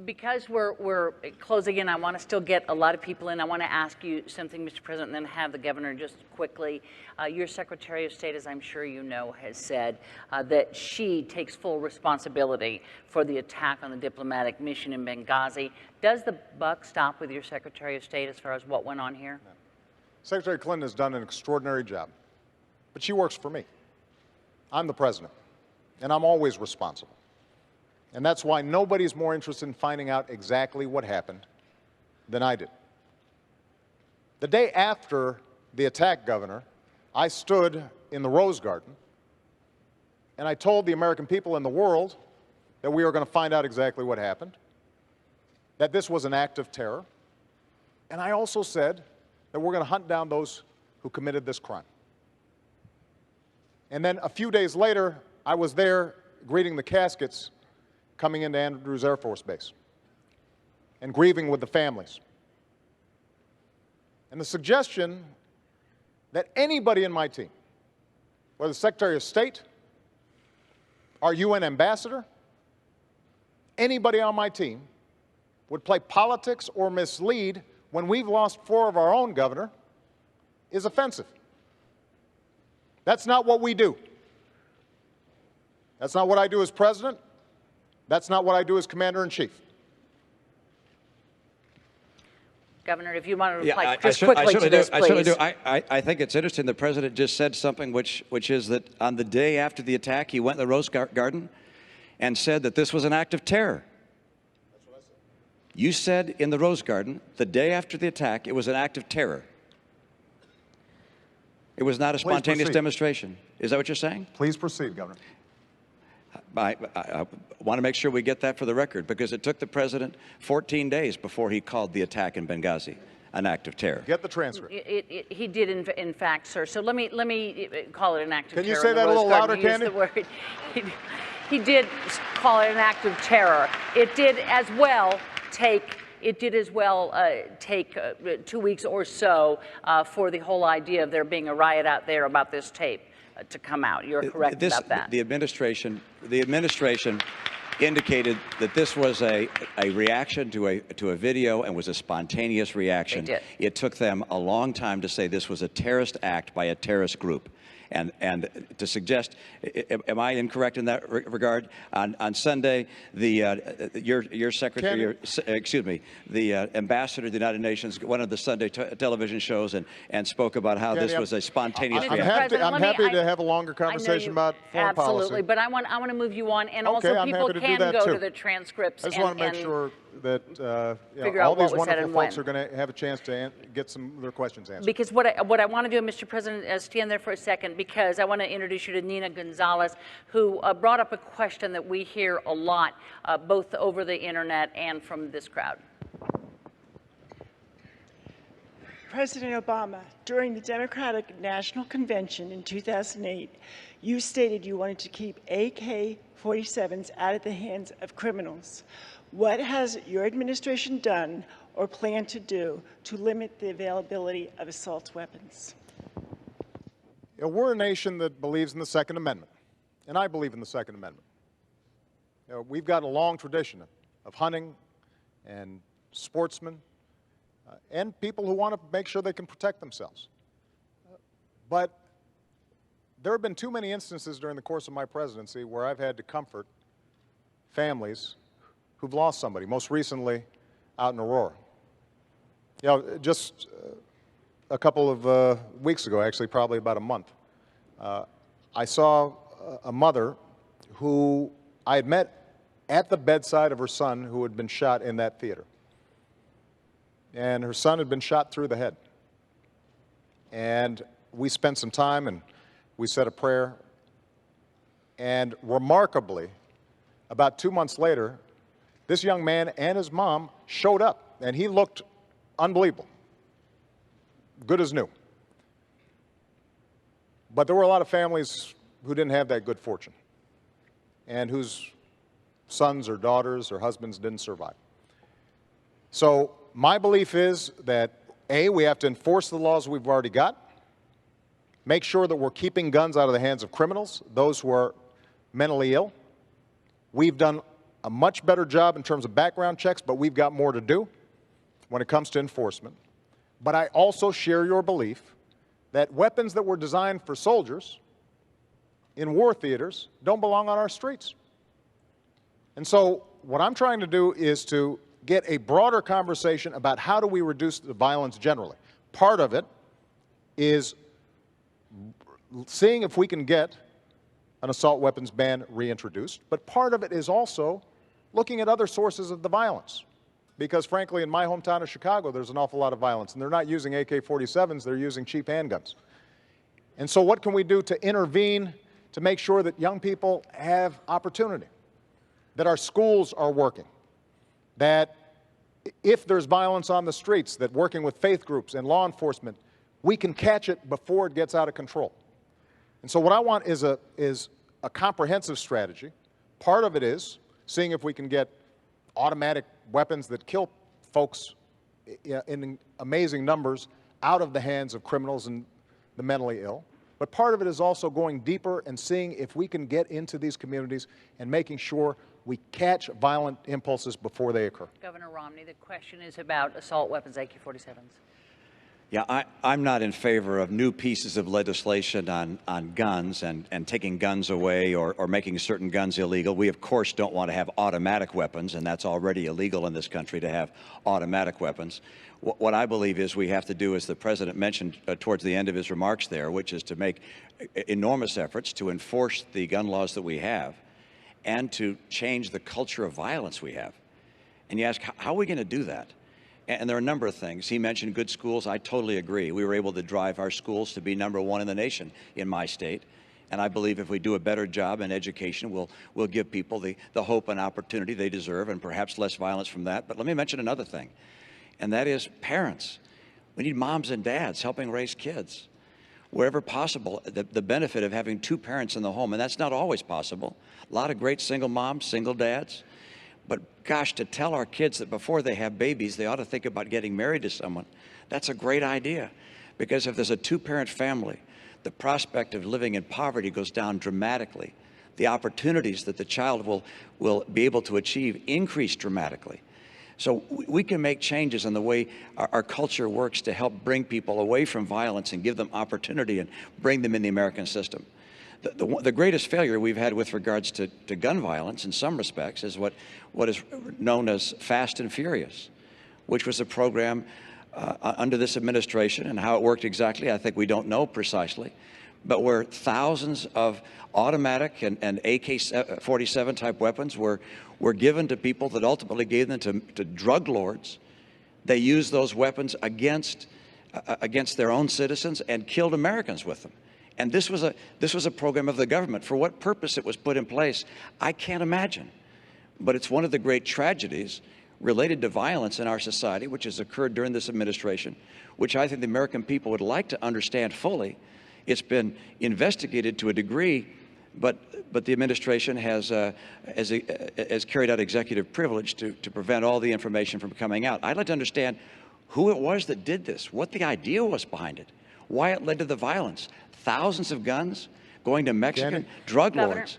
Because we're closing in, I want to still get a lot of people in. I want to ask you something, Mr. President, and then have the governor just quickly. Your Secretary of State, as I'm sure you know, has said that she takes full responsibility for the attack on the diplomatic mission in Benghazi. Does the buck stop with your Secretary of State as far as what went on here? No. Secretary Clinton has done an extraordinary job, but she works for me. I'm the president, and I'm always responsible. And that's why nobody's more interested in finding out exactly what happened than I did. The day after the attack, Governor, I stood in the Rose Garden and I told the American people and the world that we were going to find out exactly what happened, that this was an act of terror, and I also said that we're going to hunt down those who committed this crime. And then a few days later, I was there greeting the caskets coming into Andrews Air Force Base and grieving with the families. And the suggestion that anybody in my team, whether the Secretary of State, our UN ambassador, anybody on my team would play politics or mislead when we've lost 4 of our own, Governor, is offensive. That's not what we do. That's not what I do as president. That's not what I do as commander-in-chief. Governor, if you want to reply just quickly to this, please. I certainly do. I think it's interesting the President just said something which is that on the day after the attack, he went to the Rose Garden and said that this was an act of terror. That's what I said. You said in the Rose Garden, the day after the attack, it was an act of terror. It was not a spontaneous demonstration. Is that what you're saying? Please proceed, Governor. I want to make sure we get that for the record, because it took the president 14 days before he called the attack in Benghazi an act of terror. Get the transcript. He did, in fact, sir. So let me call it an act of terror. Can you say that a little louder, Candy? He did call it an act of terror. It did as well take 2 weeks or so for the whole idea of there being a riot out there about this tape to come out. You're correct about that. The administration indicated that this was a reaction to a video and was a spontaneous reaction. They did. It took them a long time to say this was a terrorist act by a terrorist group. And to suggest, am I incorrect in that regard? On Sunday, your secretary, the ambassador of the United Nations went on the Sunday television shows and spoke about how this was a spontaneous reaction. I'm happy to have a longer conversation about foreign policy. Absolutely, but I want to move you on, and also people can go to the transcripts. I just want to make sure that figure all out what these was said wonderful and folks when. are going to have a chance to get some of their questions answered. Because what I want to do, Mr. President, stand there for a second, because I want to introduce you to Nina Gonzalez, who brought up a question that we hear a lot, both over the internet and from this crowd. President Obama, during the Democratic National Convention in 2008, you stated you wanted to keep AK-47s out of the hands of criminals. What has your administration done or plan to do to limit the availability of assault weapons? We're a nation that believes in the Second Amendment, and I believe in the Second Amendment. We've got a long tradition of hunting and sportsmen and people who want to make sure they can protect themselves. But there have been too many instances during the course of my presidency where I've had to comfort families who've lost somebody, most recently out in Aurora. Just a couple of weeks ago, actually probably about a month, I saw a mother who I had met at the bedside of her son who had been shot in that theater. And her son had been shot through the head. And we spent some time and we said a prayer. And remarkably, about 2 months later, this young man and his mom showed up, and he looked unbelievable, good as new. But there were a lot of families who didn't have that good fortune, and whose sons or daughters or husbands didn't survive. So my belief is that, A, we have to enforce the laws we've already got, make sure that we're keeping guns out of the hands of criminals, those who are mentally ill. We've done a much better job in terms of background checks, but we've got more to do when it comes to enforcement. But I also share your belief that weapons that were designed for soldiers in war theaters don't belong on our streets. And so what I'm trying to do is to get a broader conversation about how do we reduce the violence generally. Part of it is seeing if we can get an assault weapons ban reintroduced, but part of it is also looking at other sources of the violence. Because frankly, in my hometown of Chicago, there's an awful lot of violence, and they're not using AK-47s, they're using cheap handguns. And so what can we do to intervene to make sure that young people have opportunity, that our schools are working, that if there's violence on the streets, that working with faith groups and law enforcement, we can catch it before it gets out of control. And so what I want is a comprehensive strategy. Part of it is seeing if we can get automatic weapons that kill folks in amazing numbers out of the hands of criminals and the mentally ill. But part of it is also going deeper and seeing if we can get into these communities and making sure we catch violent impulses before they occur. Governor Romney, the question is about assault weapons, AK-47s. Yeah, I'm not in favor of new pieces of legislation on guns and taking guns away or making certain guns illegal. We, of course, don't want to have automatic weapons, and that's already illegal in this country to have automatic weapons. What I believe is we have to do, as the President mentioned towards the end of his remarks there, which is to make enormous efforts to enforce the gun laws that we have and to change the culture of violence we have. And you ask, how are we going to do that? And there are a number of things. He mentioned good schools. I totally agree. We were able to drive our schools to be #1 in the nation in my state. And I believe if we do a better job in education, we'll give people the hope and opportunity they deserve, and perhaps less violence from that. But let me mention another thing, and that is parents. We need moms and dads helping raise kids. Wherever possible, the benefit of having two parents in the home, and that's not always possible. A lot of great single moms, single dads. But gosh, to tell our kids that before they have babies, they ought to think about getting married to someone, that's a great idea. Because if there's a two-parent family, the prospect of living in poverty goes down dramatically. The opportunities that the child will be able to achieve increase dramatically. So we can make changes in the way our culture works to help bring people away from violence and give them opportunity and bring them in the American system. The greatest failure we've had with regards to gun violence in some respects is what is known as Fast and Furious, which was a program under this administration, and how it worked exactly, I think we don't know precisely, but where thousands of automatic and AK-47 type weapons were given to people that ultimately gave them to drug lords. They used those weapons against their own citizens and killed Americans with them. And this was a program of the government. For what purpose it was put in place, I can't imagine. But it's one of the great tragedies related to violence in our society, which has occurred during this administration, which I think the American people would like to understand fully. It's been investigated to a degree, but the administration has carried out executive privilege to prevent all the information from coming out. I'd like to understand who it was that did this, what the idea was behind it, why it led to the violence. Thousands of guns going to Mexican drug lords.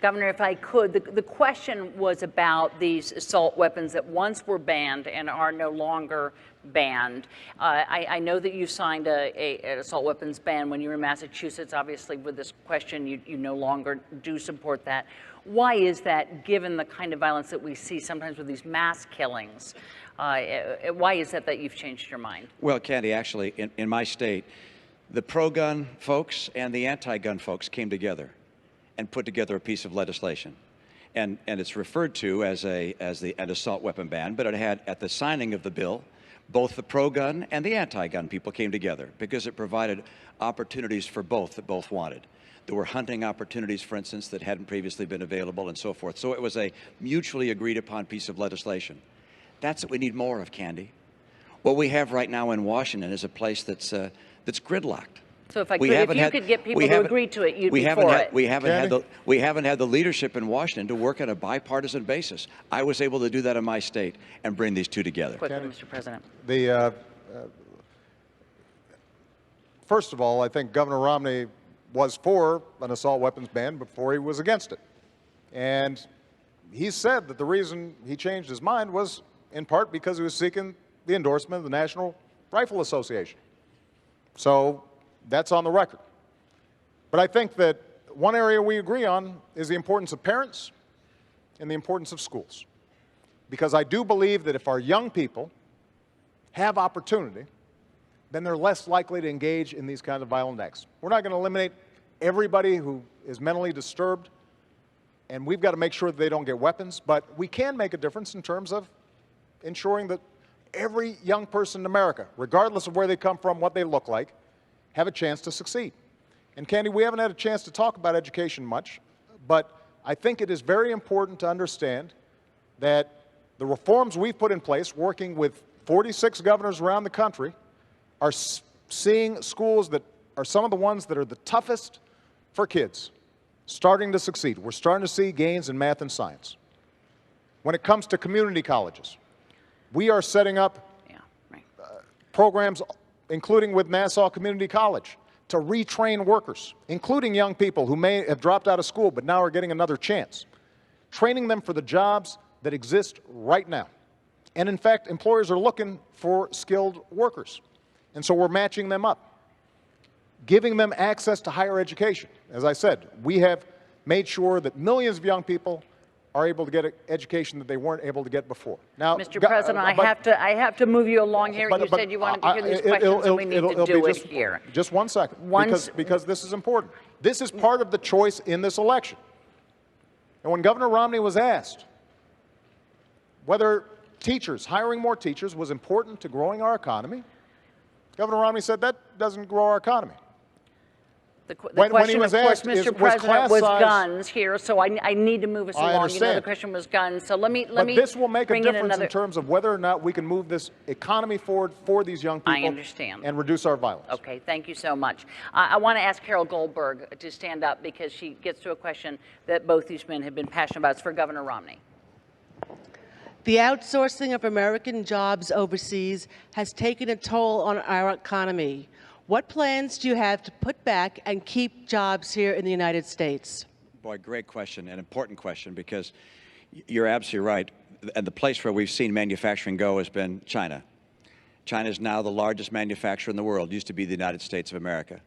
Governor, if I could, the question was about these assault weapons that once were banned and are no longer banned. I know that you signed an assault weapons ban when you were in Massachusetts. Obviously, with this question, you no longer do support that. Why is that, given the kind of violence that we see sometimes with these mass killings? Why is that you've changed your mind? Well, Candy, actually, in my state, the pro-gun folks and the anti-gun folks came together and put together a piece of legislation. And it's referred to as an assault weapon ban, but it had, at the signing of the bill, both the pro-gun and the anti-gun people came together because it provided opportunities for both that both wanted. There were hunting opportunities, for instance, that hadn't previously been available and so forth. So it was a mutually agreed upon piece of legislation. That's what we need more of, Candy. What we have right now in Washington is a place that's gridlocked. So if you could get people to agree to it, you'd be for it. We haven't had the leadership in Washington to work on a bipartisan basis. I was able to do that in my state and bring these two together. Quickly, Mr. President. First of all, I think Governor Romney was for an assault weapons ban before he was against it. And he said that the reason he changed his mind was in part because he was seeking the endorsement of the National Rifle Association. So that's on the record. But I think that one area we agree on is the importance of parents and the importance of schools. Because I do believe that if our young people have opportunity, then they're less likely to engage in these kinds of violent acts. We're not going to eliminate everybody who is mentally disturbed, and we've got to make sure that they don't get weapons, but we can make a difference in terms of ensuring that every young person in America, regardless of where they come from, what they look like, have a chance to succeed. And Candy, we haven't had a chance to talk about education much, but I think it is very important to understand that the reforms we've put in place, working with 46 governors around the country, are seeing schools that are some of the ones that are the toughest for kids starting to succeed. We're starting to see gains in math and science. When it comes to community colleges, we are setting up programs, including with Nassau Community College, to retrain workers, including young people who may have dropped out of school but now are getting another chance, training them for the jobs that exist right now. And in fact, employers are looking for skilled workers. And so we're matching them up, giving them access to higher education. As I said, we have made sure that millions of young people are able to get an education that they weren't able to get before. Now, Mr. President, I have to move you along here. You said you wanted to hear these questions, and we need to do it here. Just 1 second, because this is important. This is part of the choice in this election. And when Governor Romney was asked whether hiring more teachers was important to growing our economy, Governor Romney said that doesn't grow our economy. The When he question, was of course, asked, was Mr. President, was class size- guns here, so I need to move us I along. understand. The question was guns, so let me But this will make a bring in difference another. in terms of whether or not we can move this economy forward for these young people. I understand. And reduce our violence. Okay, thank you so much. I want to ask Carol Goldberg to stand up because she gets to a question that both these men have been passionate about. It's for Governor Romney. The outsourcing of American jobs overseas has taken a toll on our economy. What plans do you have to put back and keep jobs here in the United States? Boy, great question, an important question, because you're absolutely right. And the place where we've seen manufacturing go has been China. China is now the largest manufacturer in the world. It used to be the United States of America.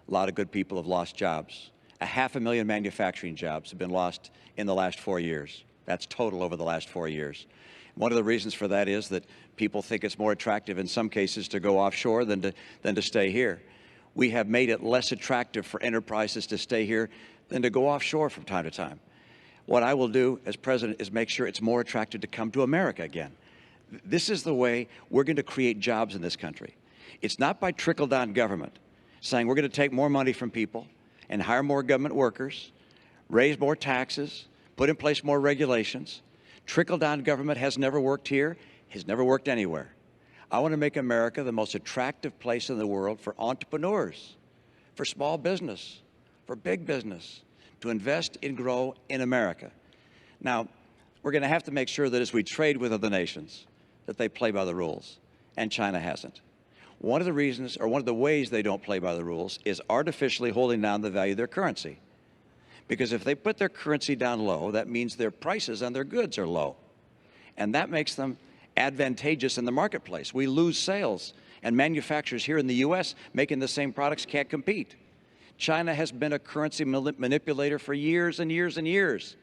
A lot of good people have lost jobs. 500,000 manufacturing jobs have been lost in the last 4 years. That's total over the last 4 years. One of the reasons for that is that people think it's more attractive in some cases to go offshore than to stay here. We have made it less attractive for enterprises to stay here than to go offshore from time to time. What I will do as president is make sure it's more attractive to come to America again. This is the way we're going to create jobs in this country. It's not by trickle-down government, saying we're going to take more money from people and hire more government workers, raise more taxes, put in place more regulations. Trickle-down government has never worked here, has never worked anywhere. I want to make America the most attractive place in the world for entrepreneurs, for small business, for big business, to invest and grow in America. Now, we're going to have to make sure that as we trade with other nations, that they play by the rules, and China hasn't. One of the reasons, or one of the ways they don't play by the rules, is artificially holding down the value of their currency. Because if they put their currency down low, that means their prices on their goods are low. And that makes them advantageous in the marketplace. We lose sales, and manufacturers here in the U.S. making the same products can't compete. China has been a currency manipulator for years and years and years.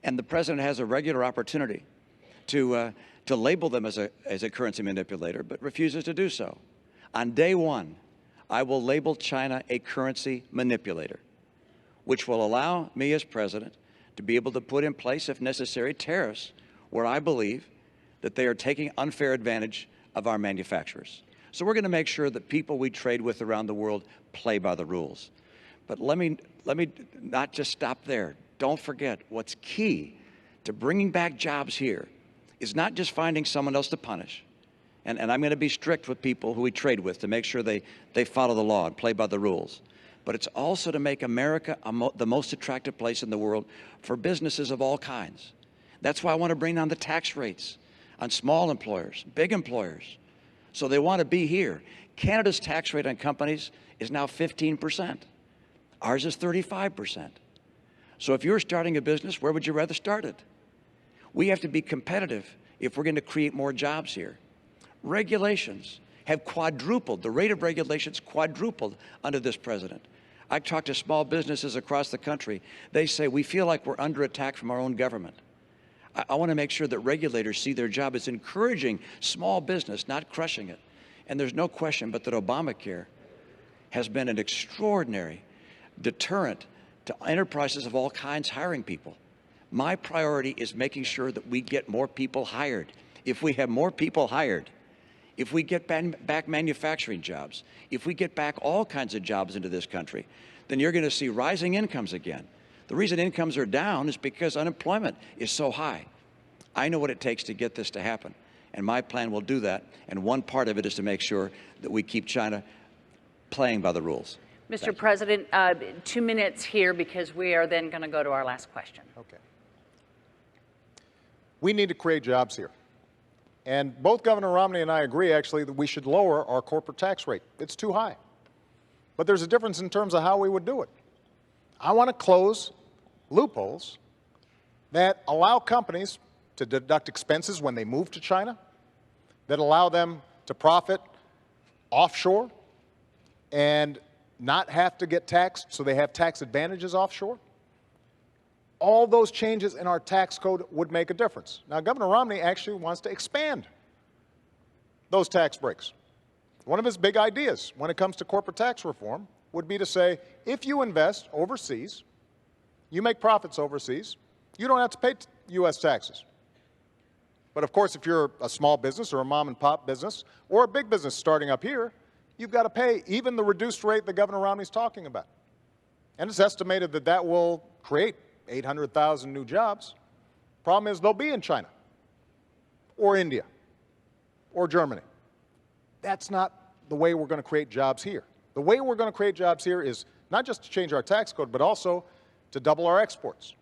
And the president has a regular opportunity to label them as a currency manipulator, but refuses to do so. On day one, I will label China a currency manipulator, which will allow me as president to be able to put in place, if necessary, tariffs where I believe that they are taking unfair advantage of our manufacturers. So we're going to make sure that people we trade with around the world play by the rules. But let me not just stop there. Don't forget, what's key to bringing back jobs here is not just finding someone else to punish. And I'm going to be strict with people who we trade with to make sure they follow the law and play by the rules. But it's also to make America the most attractive place in the world for businesses of all kinds. That's why I want to bring down the tax rates on small employers, big employers. So they want to be here. Canada's tax rate on companies is now 15%. Ours is 35%. So if you're starting a business, where would you rather start it? We have to be competitive if we're going to create more jobs here. Regulations have quadrupled. The rate of regulations quadrupled under this president. I talk to small businesses across the country. They say, we feel like we're under attack from our own government. I want to make sure that regulators see their job as encouraging small business, not crushing it. And there's no question but that Obamacare has been an extraordinary deterrent to enterprises of all kinds hiring people. My priority is making sure that we get more people hired. If we have more people hired, if we get back manufacturing jobs, if we get back all kinds of jobs into this country, then you're going to see rising incomes again. The reason incomes are down is because unemployment is so high. I know what it takes to get this to happen, and my plan will do that, and one part of it is to make sure that we keep China playing by the rules. Mr. President, 2 minutes here because we are then going to go to our last question. Okay. We need to create jobs here. And both Governor Romney and I agree, actually, that we should lower our corporate tax rate. It's too high. But there's a difference in terms of how we would do it. I want to close loopholes that allow companies to deduct expenses when they move to China, that allow them to profit offshore and not have to get taxed, so they have tax advantages offshore. All those changes in our tax code would make a difference. Now, Governor Romney actually wants to expand those tax breaks. One of his big ideas when it comes to corporate tax reform would be to say, if you invest overseas, you make profits overseas, you don't have to pay U.S. taxes. But of course, if you're a small business or a mom and pop business or a big business starting up here, you've got to pay even the reduced rate that Governor Romney's talking about. And it's estimated that that will create 800,000 new jobs. Problem is, they'll be in China or India or Germany. That's not the way we're going to create jobs here. The way we're going to create jobs here is not just to change our tax code, but also to double our exports.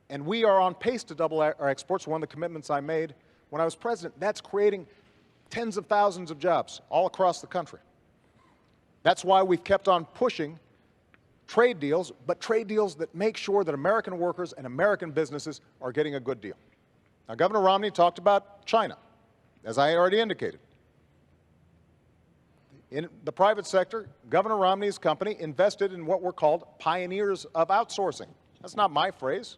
And we are on pace to double our exports. One of the commitments I made when I was president, that's creating tens of thousands of jobs all across the country. That's why we've kept on pushing trade deals, but trade deals that make sure that American workers and American businesses are getting a good deal. Now, Governor Romney talked about China, as I already indicated. In the private sector, Governor Romney's company invested in what were called pioneers of outsourcing. That's not my phrase.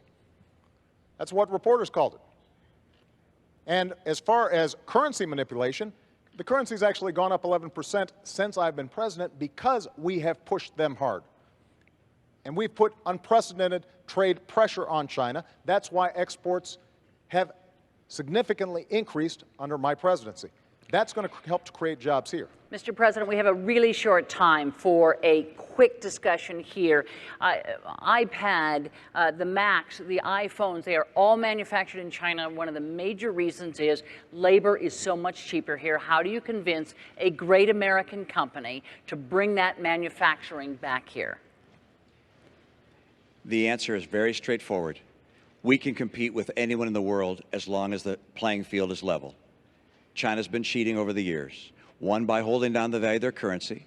That's what reporters called it. And as far as currency manipulation, the currency's actually gone up 11% since I've been president because we have pushed them hard. And we've put unprecedented trade pressure on China. That's why exports have significantly increased under my presidency. That's going to help to create jobs here. Mr. President, we have a really short time for a quick discussion here. iPad, the Macs, the iPhones, they are all manufactured in China. One of the major reasons is labor is so much cheaper here. How do you convince a great American company to bring that manufacturing back here? The answer is very straightforward. We can compete with anyone in the world as long as the playing field is level. China's been cheating over the years. One, by holding down the value of their currency.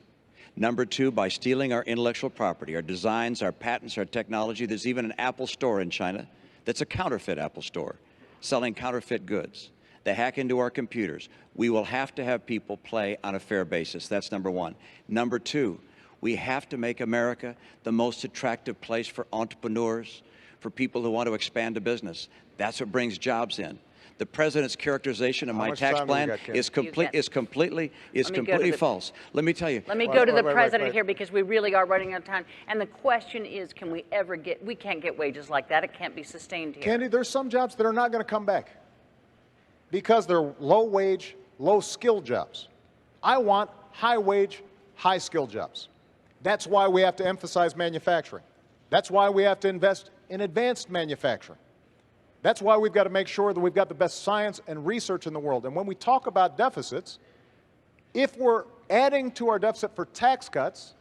Number two, by stealing our intellectual property, our designs, our patents, our technology. There's even an Apple store in China that's a counterfeit Apple store, selling counterfeit goods. They hack into our computers. We will have to have people play on a fair basis. That's number one. Number two, we have to make America the most attractive place for entrepreneurs, for people who want to expand a business. That's what brings jobs in. The president's characterization of my tax plan is completely false. Let me tell you. Let me go to the president here because we really are running out of time. And the question is, can we ever get, we can't get wages like that. It can't be sustained here. Candy, there's some jobs that are not going to come back because they're low-wage, low-skill jobs. I want high-wage, high-skill jobs. That's why we have to emphasize manufacturing. That's why we have to invest in advanced manufacturing. That's why we've got to make sure that we've got the best science and research in the world. And when we talk about deficits, if we're adding to our deficit for tax cuts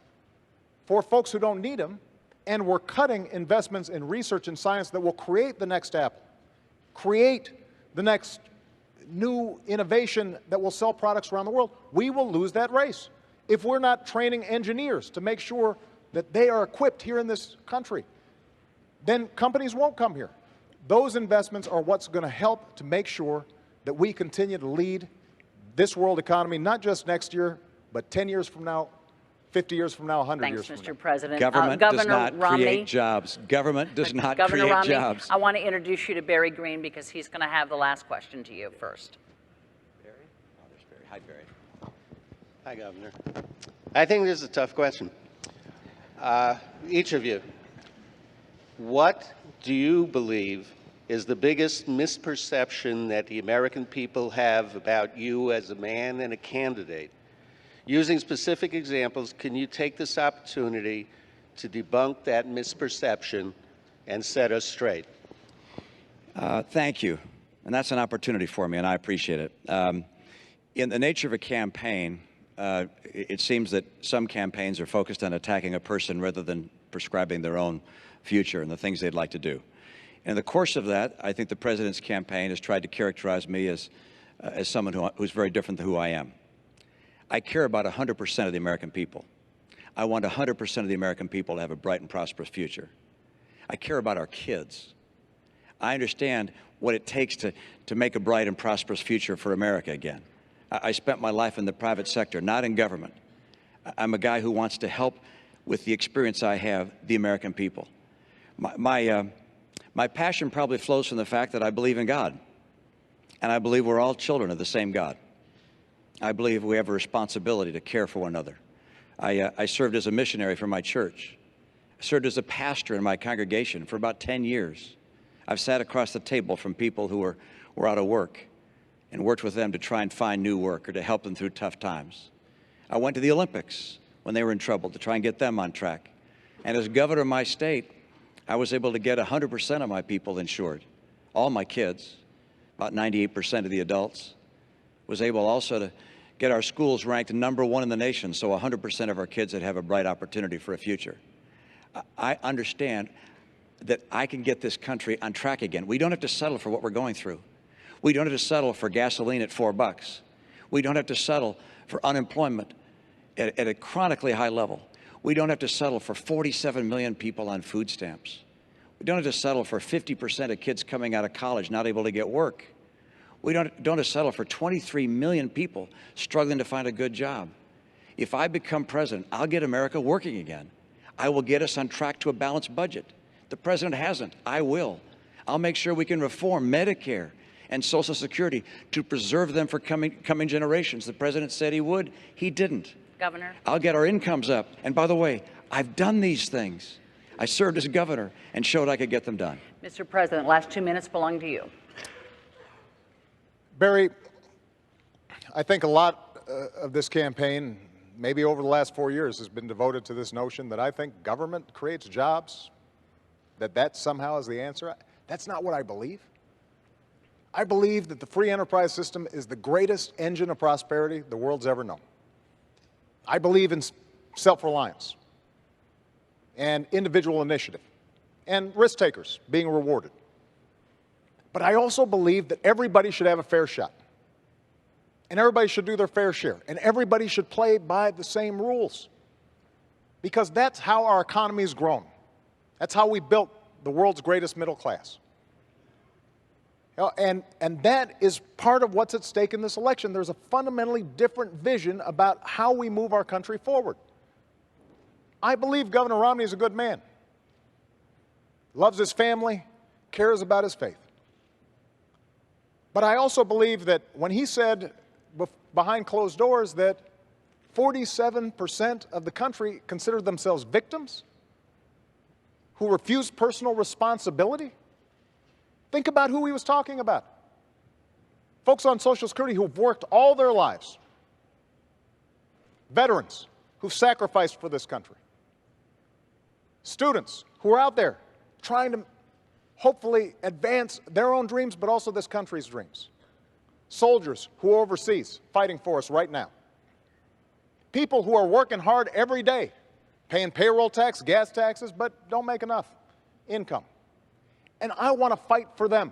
for folks who don't need them, and we're cutting investments in research and science that will create the next Apple, create the next new innovation that will sell products around the world, we will lose that race. If we're not training engineers to make sure that they are equipped here in this country, then companies won't come here. Those investments are what's going to help to make sure that we continue to lead this world economy, not just next year, but 10 years from now, 50 years from now, 100 years from now. Thanks, Mr. President. Government does not create jobs. Government does not create jobs. I want to introduce you to Barry Green because he's going to have the last question to you first. Barry? Oh, there's Barry. Hi, Barry. Hi, Governor. I think this is a tough question. Each of you, what do you believe is the biggest misperception that the American people have about you as a man and a candidate? Using specific examples, can you take this opportunity to debunk that misperception and set us straight? Thank you. And that's an opportunity for me, and I appreciate it. In the nature of a campaign, it seems that some campaigns are focused on attacking a person rather than prescribing their own future and the things they'd like to do. In the course of that, I think the president's campaign has tried to characterize me as someone who's very different than who I am. I care about 100% of the American people. I want 100% of the American people to have a bright and prosperous future. I care about our kids. I understand what it takes to make a bright and prosperous future for America again. I spent my life in the private sector, not in government. I'm a guy who wants to help with the experience I have, the American people. My passion probably flows from the fact that I believe in God, and I believe we're all children of the same God. I believe we have a responsibility to care for one another. I served as a missionary for my church. I served as a pastor in my congregation for about 10 years. I've sat across the table from people who were out of work and worked with them to try and find new work or to help them through tough times. I went to the Olympics when they were in trouble to try and get them on track. And as governor of my state, I was able to get 100% of my people insured, all my kids, about 98% of the adults. Was able also to get our schools ranked #1 in the nation, so 100% of our kids that have a bright opportunity for a future. I understand that I can get this country on track again. We don't have to settle for what we're going through. We don't have to settle for gasoline at $4. We don't have to settle for unemployment at a chronically high level. We don't have to settle for 47 million people on food stamps. We don't have to settle for 50% of kids coming out of college not able to get work. We don't have to settle for 23 million people struggling to find a good job. If I become president, I'll get America working again. I will get us on track to a balanced budget. The president hasn't. I will. I'll make sure we can reform Medicare and Social Security to preserve them for coming generations. The president said he would. He didn't. Governor. I'll get our incomes up. And by the way, I've done these things. I served as governor and showed I could get them done. Mr. President, last 2 minutes belong to you. Barry, I think a lot of this campaign, maybe over the last 4 years, has been devoted to this notion that I think government creates jobs, that somehow is the answer. That's not what I believe. I believe that the free enterprise system is the greatest engine of prosperity the world's ever known. I believe in self-reliance and individual initiative and risk takers being rewarded. But I also believe that everybody should have a fair shot, and everybody should do their fair share, and everybody should play by the same rules, because that's how our economy has grown. That's how we built the world's greatest middle class. And that is part of what's at stake in this election. There's a fundamentally different vision about how we move our country forward. I believe Governor Romney is a good man, loves his family, cares about his faith. But I also believe that when he said behind closed doors that 47% of the country consider themselves victims who refuse personal responsibility, think about who he was talking about. Folks on Social Security who've worked all their lives, veterans who've sacrificed for this country, students who are out there trying to hopefully advance their own dreams, but also this country's dreams. Soldiers who are overseas fighting for us right now. People who are working hard every day, paying payroll tax, gas taxes, but don't make enough income. And I want to fight for them.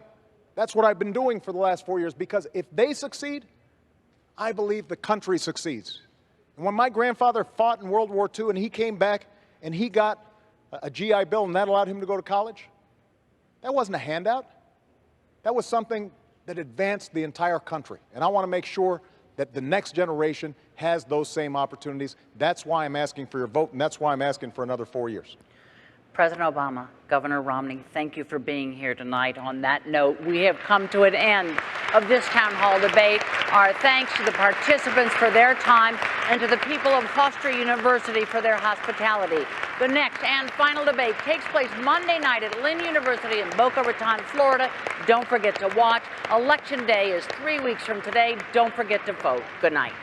That's what I've been doing for the last 4 years, because if they succeed, I believe the country succeeds. And when my grandfather fought in World War II and he came back and he got a GI Bill and that allowed him to go to college, that wasn't a handout. That was something that advanced the entire country. And I want to make sure that the next generation has those same opportunities. That's why I'm asking for your vote, and that's why I'm asking for another 4 years. President Obama, Governor Romney, thank you for being here tonight. On that note, we have come to an end of this town hall debate. Our thanks to the participants for their time and to the people of Hofstra University for their hospitality. The next and final debate takes place Monday night at Lynn University in Boca Raton, Florida. Don't forget to watch. Election Day is 3 weeks from today. Don't forget to vote. Good night.